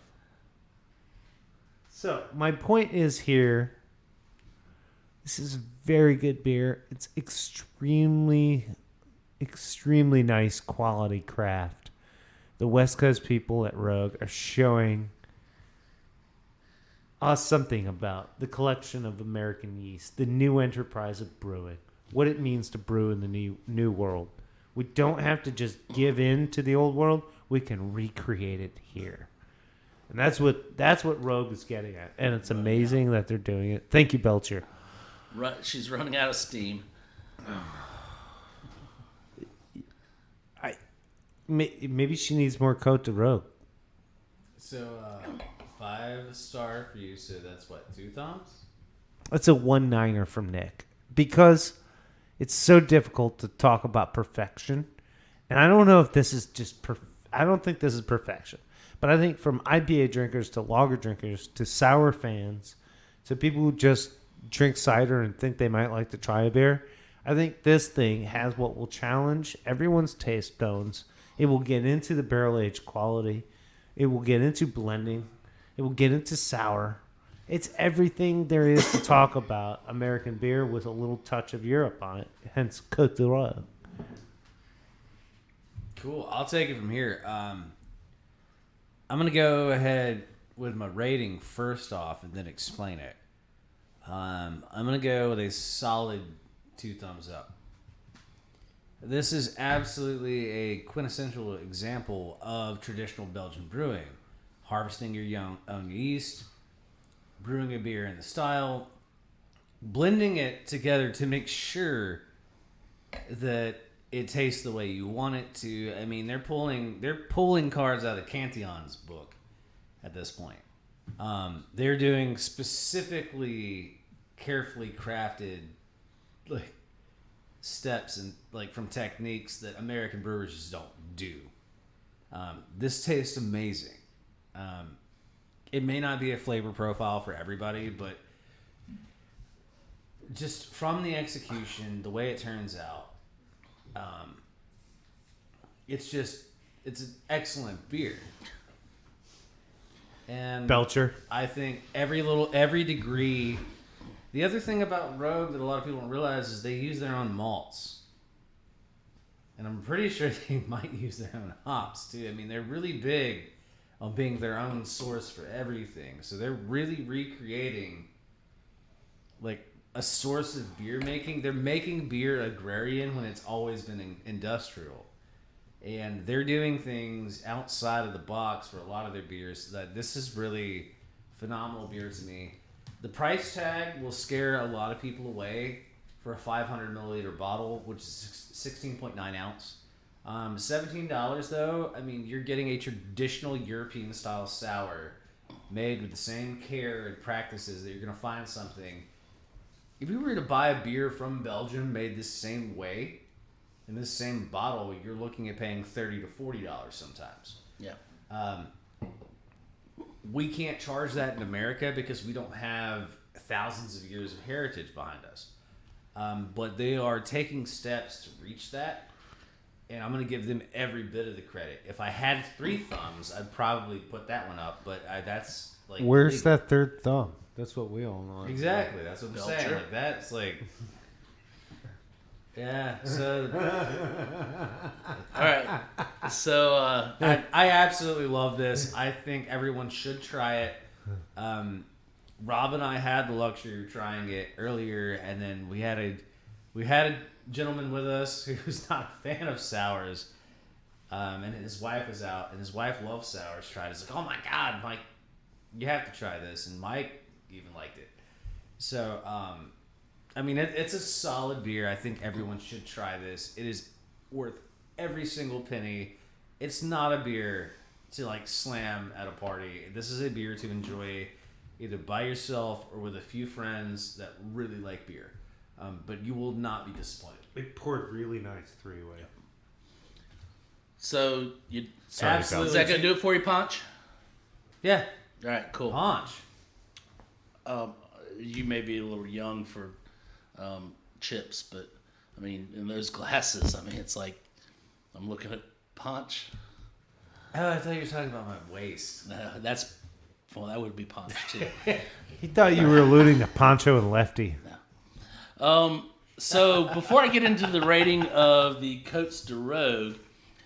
So my point is here. This is very good beer. It's extremely nice quality craft. The West Coast people at Rogue are showing us something about the collection of American yeast, the new enterprise of brewing, what it means to brew in the new world. We don't have to just give in to the old world. We can recreate it here. And that's what Rogue is getting at. And it's amazing that they're doing it. Thank you, Belcher. She's running out of steam. Maybe she needs more Côte de Rogue. So, 5-star for you, so that's what, 2 thumbs? That's a 1-9er from Nick. Because it's so difficult to talk about perfection. And I don't know if this is just I don't think this is perfection. But I think from IPA drinkers to lager drinkers to sour fans to people who just drink cider and think they might like to try a beer, I think this thing has what will challenge everyone's taste stones. It will get into the barrel aged quality. It will get into blending. It will get into sour. It's everything there is to talk about American beer with a little touch of Europe on it. Hence Côte de Rogue. Cool. I'll take it from here. I'm going to go ahead with my rating first off and then explain it. I'm going to go with a solid 2 thumbs up. This is absolutely a quintessential example of traditional Belgian brewing. Harvesting your own yeast, brewing a beer in the style, blending it together to make sure that it tastes the way you want it to. I mean, they're pulling cards out of Cantillon's book at this point. They're doing specifically carefully crafted like steps and like from techniques that American brewers just don't do. This tastes amazing. It may not be a flavor profile for everybody, but just from the execution, the way it turns out, it's an excellent beer. And Belcher. I think every degree. The other thing about Rogue that a lot of people don't realize is they use their own malts. And I'm pretty sure they might use their own hops too. I mean, they're really big on being their own source for everything. So they're really recreating like a source of beer making. They're making beer agrarian when it's always been industrial. And they're doing things outside of the box for a lot of their beers. That this is really phenomenal beer to me. The price tag will scare a lot of people away for a 500 milliliter bottle, which is 16.9 ounce. $17 though. I mean, you're getting a traditional European style sour made with the same care and practices that you're going to find something. If you were to buy a beer from Belgium made this same way, in this same bottle, you're looking at paying $30 to $40 sometimes. Yeah. We can't charge that in America because we don't have thousands of years of heritage behind us. But they are taking steps to reach that, and I'm going to give them every bit of the credit. If I had 3 thumbs, I'd probably put that one up, but that's like... Where's that third thumb? That's what we all know. Exactly, that's what I'm saying. Like, that's like... Yeah, so... All right. So, I absolutely love this. I think everyone should try it. Rob and I had the luxury of trying it earlier, and then we had a gentleman with us who was not a fan of sours, and his wife was out, and his wife loves sours. Tried it. It's like, oh my God, Mike, you have to try this, and Mike even liked it. So, I mean, it's a solid beer. I think everyone should try this. It is worth every single penny. It's not a beer to like slam at a party. This is a beer to enjoy either by yourself or with a few friends that really like beer. But you will not be disappointed. They poured really nice 3-way. so you Absolutely. is that gonna do it for you, Ponch? Yeah. All right, cool. Punch. You may be a little young for chips, but I mean, in those glasses, I mean, it's like I'm looking at Ponch. Oh, I thought you were talking about my waist. No, that would be Ponch too. He thought you were alluding to Pancho and Lefty. So before I get into the rating of the Côtes de Rogue,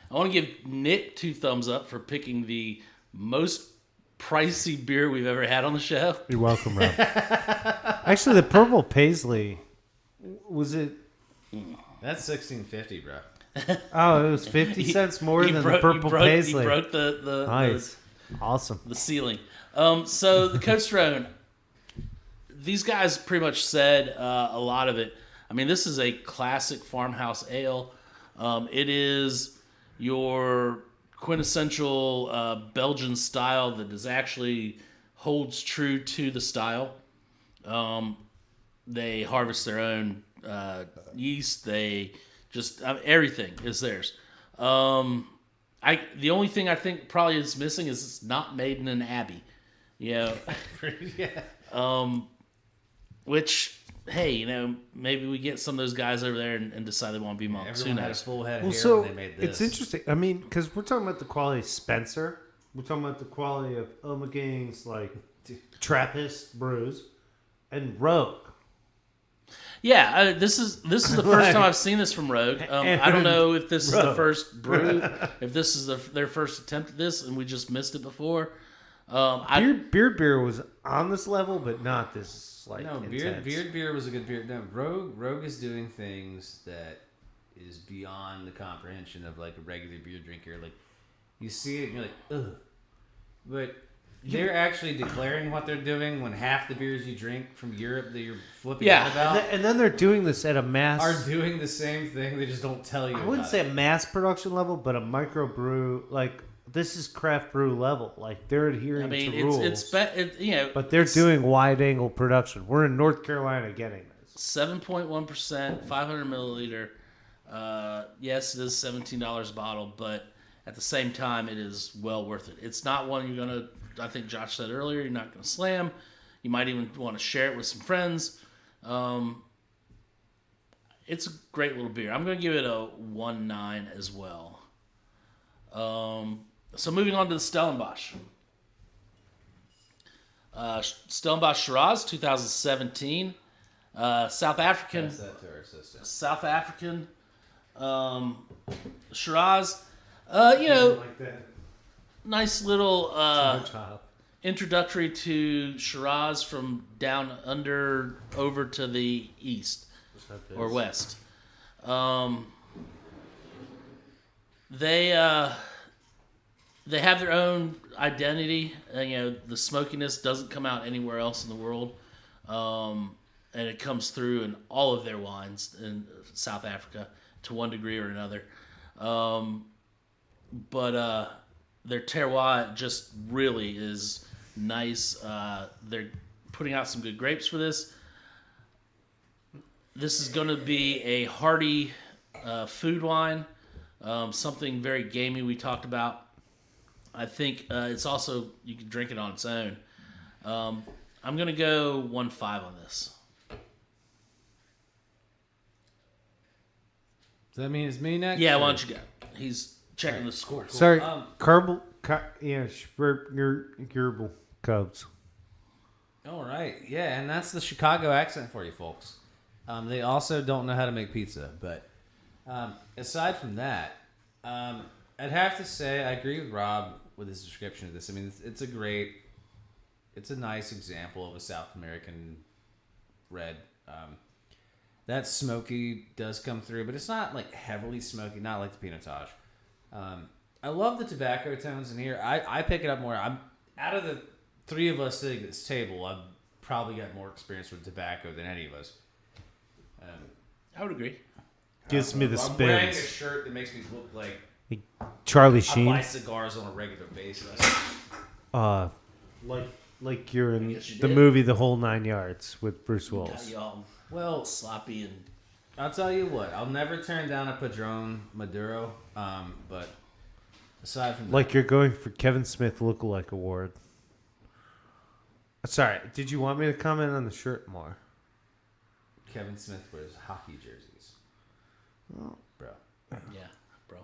I want to give Nick 2 thumbs up for picking the most pricey beer we've ever had on the show. You're welcome, Rob. Actually, the purple paisley, was it? That's $16.50, bro. Oh, it was 50 cents more than the purple paisley. You broke the Nice. Awesome. the ceiling. So the Côtes de Rogue, these guys pretty much said a lot of it. I mean, this is a classic farmhouse ale. It is your quintessential Belgian style that is actually holds true to the style. They harvest their own yeast. They just everything is theirs. The only thing I think probably is missing is it's not made in an abbey. You know, Yeah. which, hey, you know, maybe we get some of those guys over there and decide they want to be monks. Everyone Who had a knows? full head of Well, hair so when they made this. it's interesting. I mean, because we're talking about the quality of Spencer. We're talking about the quality of Ommegang's, like, Trappist brews and Rogue. Yeah, this is the first time I've seen this from Rogue. I don't know if this is the Rogue. first brew, if this is their first attempt at this, and we just missed it before. Beer was on this level, but not this, like, No, intense. beer was a good beer. No, Rogue is doing things that is beyond the comprehension of like a regular beer drinker. Like you see it and you're like, ugh. But they're actually declaring what they're doing when half the beers you drink from Europe that you're flipping out about And then they're doing this at a mass... are doing the same thing. They just don't tell you. I wouldn't say a mass production level, but a microbrew, like, this is craft brew level. Like, they're adhering to rules. You know, But they're doing wide angle production. We're in North Carolina getting this. 7.1%, 500 milliliter. Yes, it is $17 a bottle, but at the same time, it is well worth it. It's not one you're gonna. I think Josh said earlier, you're not gonna slam. You might even want to share it with some friends. It's a great little beer. I'm gonna give it a 1.9 as well. So moving on to the Stellenbosch. Stellenbosch Shiraz, 2017. South African. Pass that to our assistant. South African Shiraz. You know, Like that. nice little Child. introductory to Shiraz from down under over to the east or west. They have their own identity. The smokiness doesn't come out anywhere else in the world, and it comes through in all of their wines in South Africa to one degree or another. But their terroir just really is nice. They're putting out some good grapes for this. This is going to be a hearty food wine, something very gamey we talked about. I think it's also, you can drink it on its own. I'm going to go 1.5 on this. Does that mean it's me next? Yeah, why don't you go? He's checking the score. Sorry, Kerbal. Gerbil Cubs. All right, yeah, and that's the Chicago accent for you folks. They also don't know how to make pizza, but aside from that, I'd have to say I agree with Rob with his description of this. I mean, it's a nice example of a South American red. That smoky does come through, but it's not like heavily smoky, not like the Pinotage. I love the tobacco tones in here. I pick it up more. I'm out of the three of us sitting at this table, I've probably got more experience with tobacco than any of us. I would agree. Gives me the I'm wearing a spins. shirt that makes me look like Charlie I Sheen. buy cigars on a regular basis. Like you're in Yes, you the did. movie The Whole Nine Yards with Bruce Got Willis. you all Well, sloppy and I'll tell you what. I'll never turn down a Padron Maduro. But aside from Like you're going for Kevin Smith Lookalike Award. Sorry, did you want me to comment on the shirt more? that, Kevin Smith wears hockey jerseys. Oh. Bro, yeah, bro.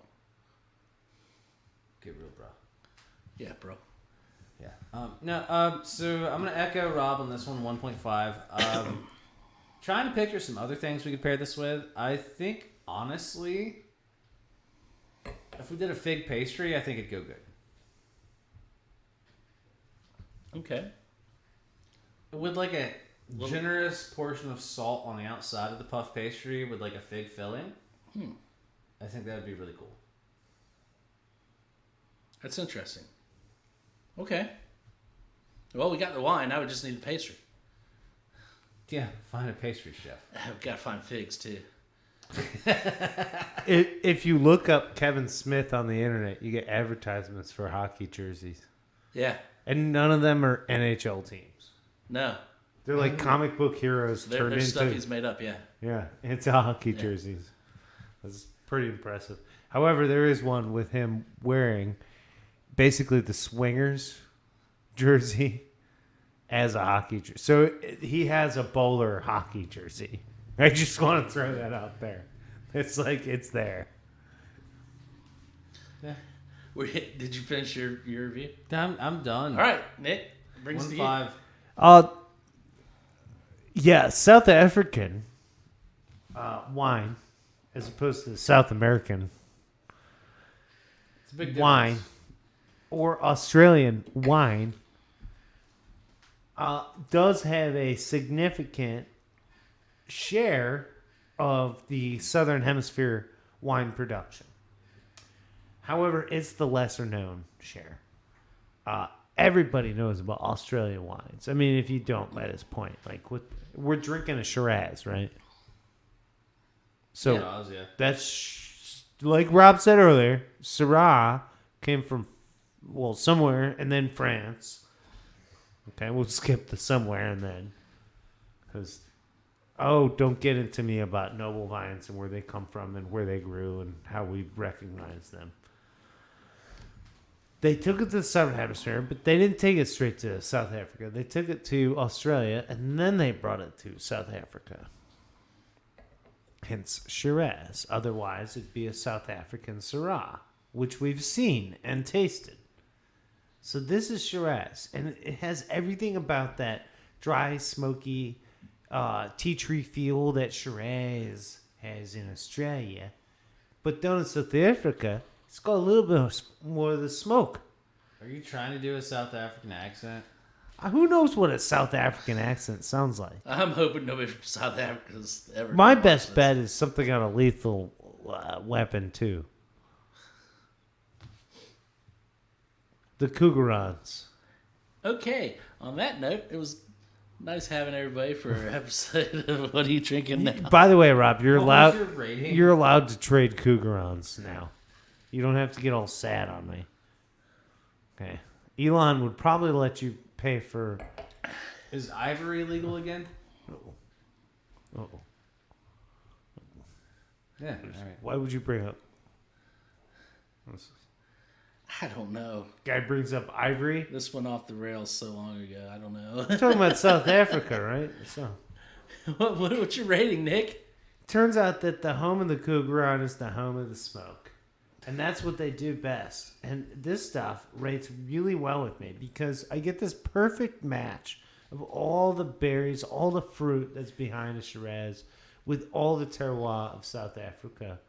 get real, bro. Yeah, bro. Yeah. So I'm gonna echo Rob on this one, 1.5. Trying to picture some other things we could pair this with. I think honestly, if we did a fig pastry, I think it'd go good. Okay. With like a generous portion of salt on the outside of the puff pastry with like a fig filling, I think that would be really cool. That's interesting. Okay. Well, we got the wine. Now we just need the pastry. Yeah, find a pastry chef. We've got to find figs, too. If you look up Kevin Smith on the internet, you get advertisements for hockey jerseys. Yeah. And none of them are NHL teams. No. They're like comic book heroes Their turned stuff into... he's made up, yeah. Yeah, it's a hockey jerseys. That's pretty impressive. However, there is one with him wearing basically the Swingers jersey as a hockey jersey. So he has a bowler hockey jersey. I just want to throw that out there. It's like it's there. Yeah. Did you finish your review? I'm done. All right, Nick. Brings it to you. 1.5. Yeah, South African wine as opposed to South American It's a big difference. wine or Australian wine does have a significant share of the Southern Hemisphere wine production. However, it's the lesser known share. Everybody knows about Australian wines. I mean, if you don't, let us point. Like, we're drinking a Shiraz, right? So Yeah. that's like Rob said earlier. Syrah came from somewhere and then France. Okay, we'll skip the somewhere and then, because don't get into me about noble vines and where they come from and where they grew and how we recognize them. They took it to the Southern Hemisphere, but they didn't take it straight to South Africa. They took it to Australia, and then they brought it to South Africa. Hence Shiraz. Otherwise, it'd be a South African Syrah, which we've seen and tasted. So this is Shiraz, and it has everything about that dry, smoky tea tree feel that Shiraz has in Australia. But down in South Africa, it's got a little bit more of the smoke. Are you trying to do a South African accent? Who knows what a South African accent sounds like? I'm hoping nobody from South Africa's ever. My best bet is something on a lethal weapon, too. The Cougarons. Okay. On that note, it was nice having everybody for an episode of What Are You Drinking Now? By the way, Rob, you're What was allowed. your rating? You're allowed to trade Cougarons now. You don't have to get all sad on me. Okay. Elon would probably let you pay for. Is ivory legal again? Oh. Yeah. All right. Why would you bring up? I don't know. Guy brings up ivory. This went off the rails so long ago. I don't know. We're talking about South Africa, right? So. What's your rating, Nick? Turns out that the home of the Cougaron is the home of the smoke. And that's what they do best. And this stuff rates really well with me because I get this perfect match of all the berries, all the fruit that's behind a Shiraz with all the terroir of South Africa.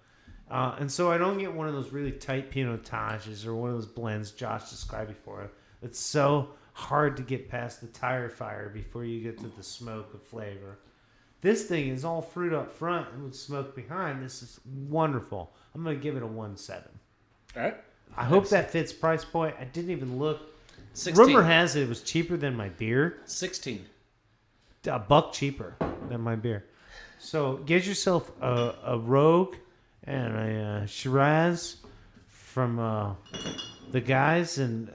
And so I don't get one of those really tight pinotages or one of those blends Josh described before. It's so hard to get past the tire fire before you get to the smoke of flavor. This thing is all fruit up front and with smoke behind. This is wonderful. I'm going to give it a 1.7. All right. I hope that fits price point. I didn't even look. 16. Rumor has it was cheaper than my beer. 16. $1 cheaper than my beer. So get yourself a Rogue and a Shiraz from the guys, and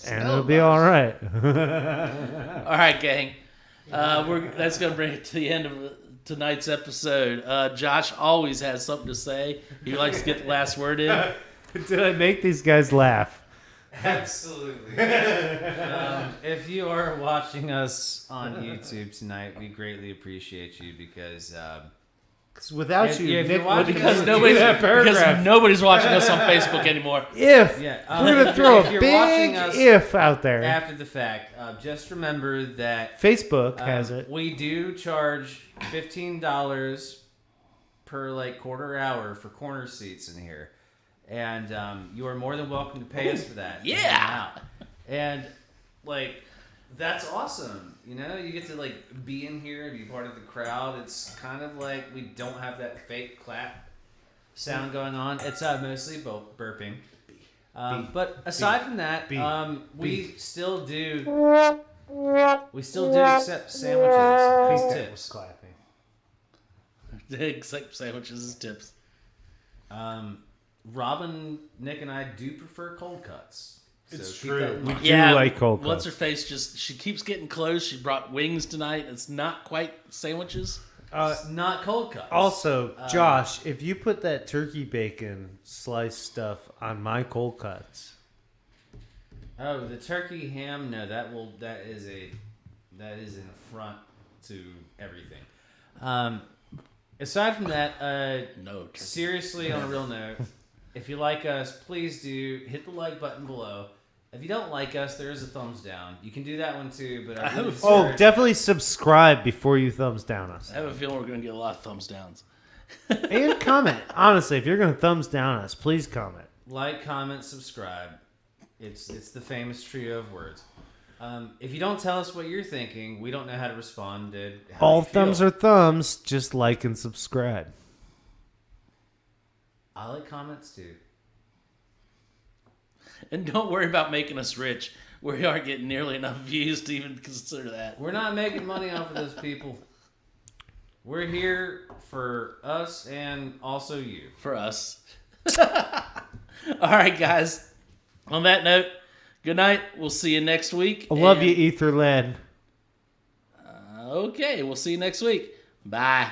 it'll be all right. All right, gang. That's going to bring it to the end of tonight's episode. Josh always has something to say. He likes to get the last word in. Did I make these guys laugh? Absolutely. If you are watching us on YouTube tonight, we greatly appreciate you because Without If- you, if Nick you're watching wouldn't us- do Nobody's, that paragraph. because nobody's watching us on Facebook anymore. If Yeah, we're gonna if throw you're- a if you're big watching us if out there. after the fact, just remember that Facebook has it. we do charge $15 per quarter hour for corner seats in here, and you are more than welcome to pay us for that. to Yeah. hang out. And that's awesome. You get to be in here and be part of the crowd. It's kind of like we don't have that fake clap sound going on. It's mostly burping. But aside from that, we still do accept sandwiches as tips. Clapping. Except sandwiches as tips. Robin, Nick, and I do prefer cold cuts. It's keep true. that in mind. We do like cold What's cuts. her face? She keeps getting close. She brought wings tonight. It's not quite sandwiches. It's not cold cuts. Also, Josh, if you put that turkey bacon slice stuff on my cold cuts, Oh, the turkey ham? No, that is an affront to everything. Aside from that, No. seriously, on a real note, if you like us, please do hit the like button below. If you don't like us, there is a thumbs down. You can do that one too, but I really discourage- definitely subscribe before you thumbs down us. I have a feeling we're going to get a lot of thumbs downs. And comment. Honestly, if you're going to thumbs down us, please comment. like, comment, subscribe. It's the famous trio of words. If you don't tell us what you're thinking, we don't know how to respond to how All you feel. thumbs are thumbs. Just like and subscribe. I like comments too. And don't worry about making us rich. We aren't getting nearly enough views to even consider that. We're not making money off of those people. We're here for us and also you. For us. All right, guys. On that note, good night. We'll see you next week. I love And- you, Ether Lad. Okay, we'll see you next week. Bye.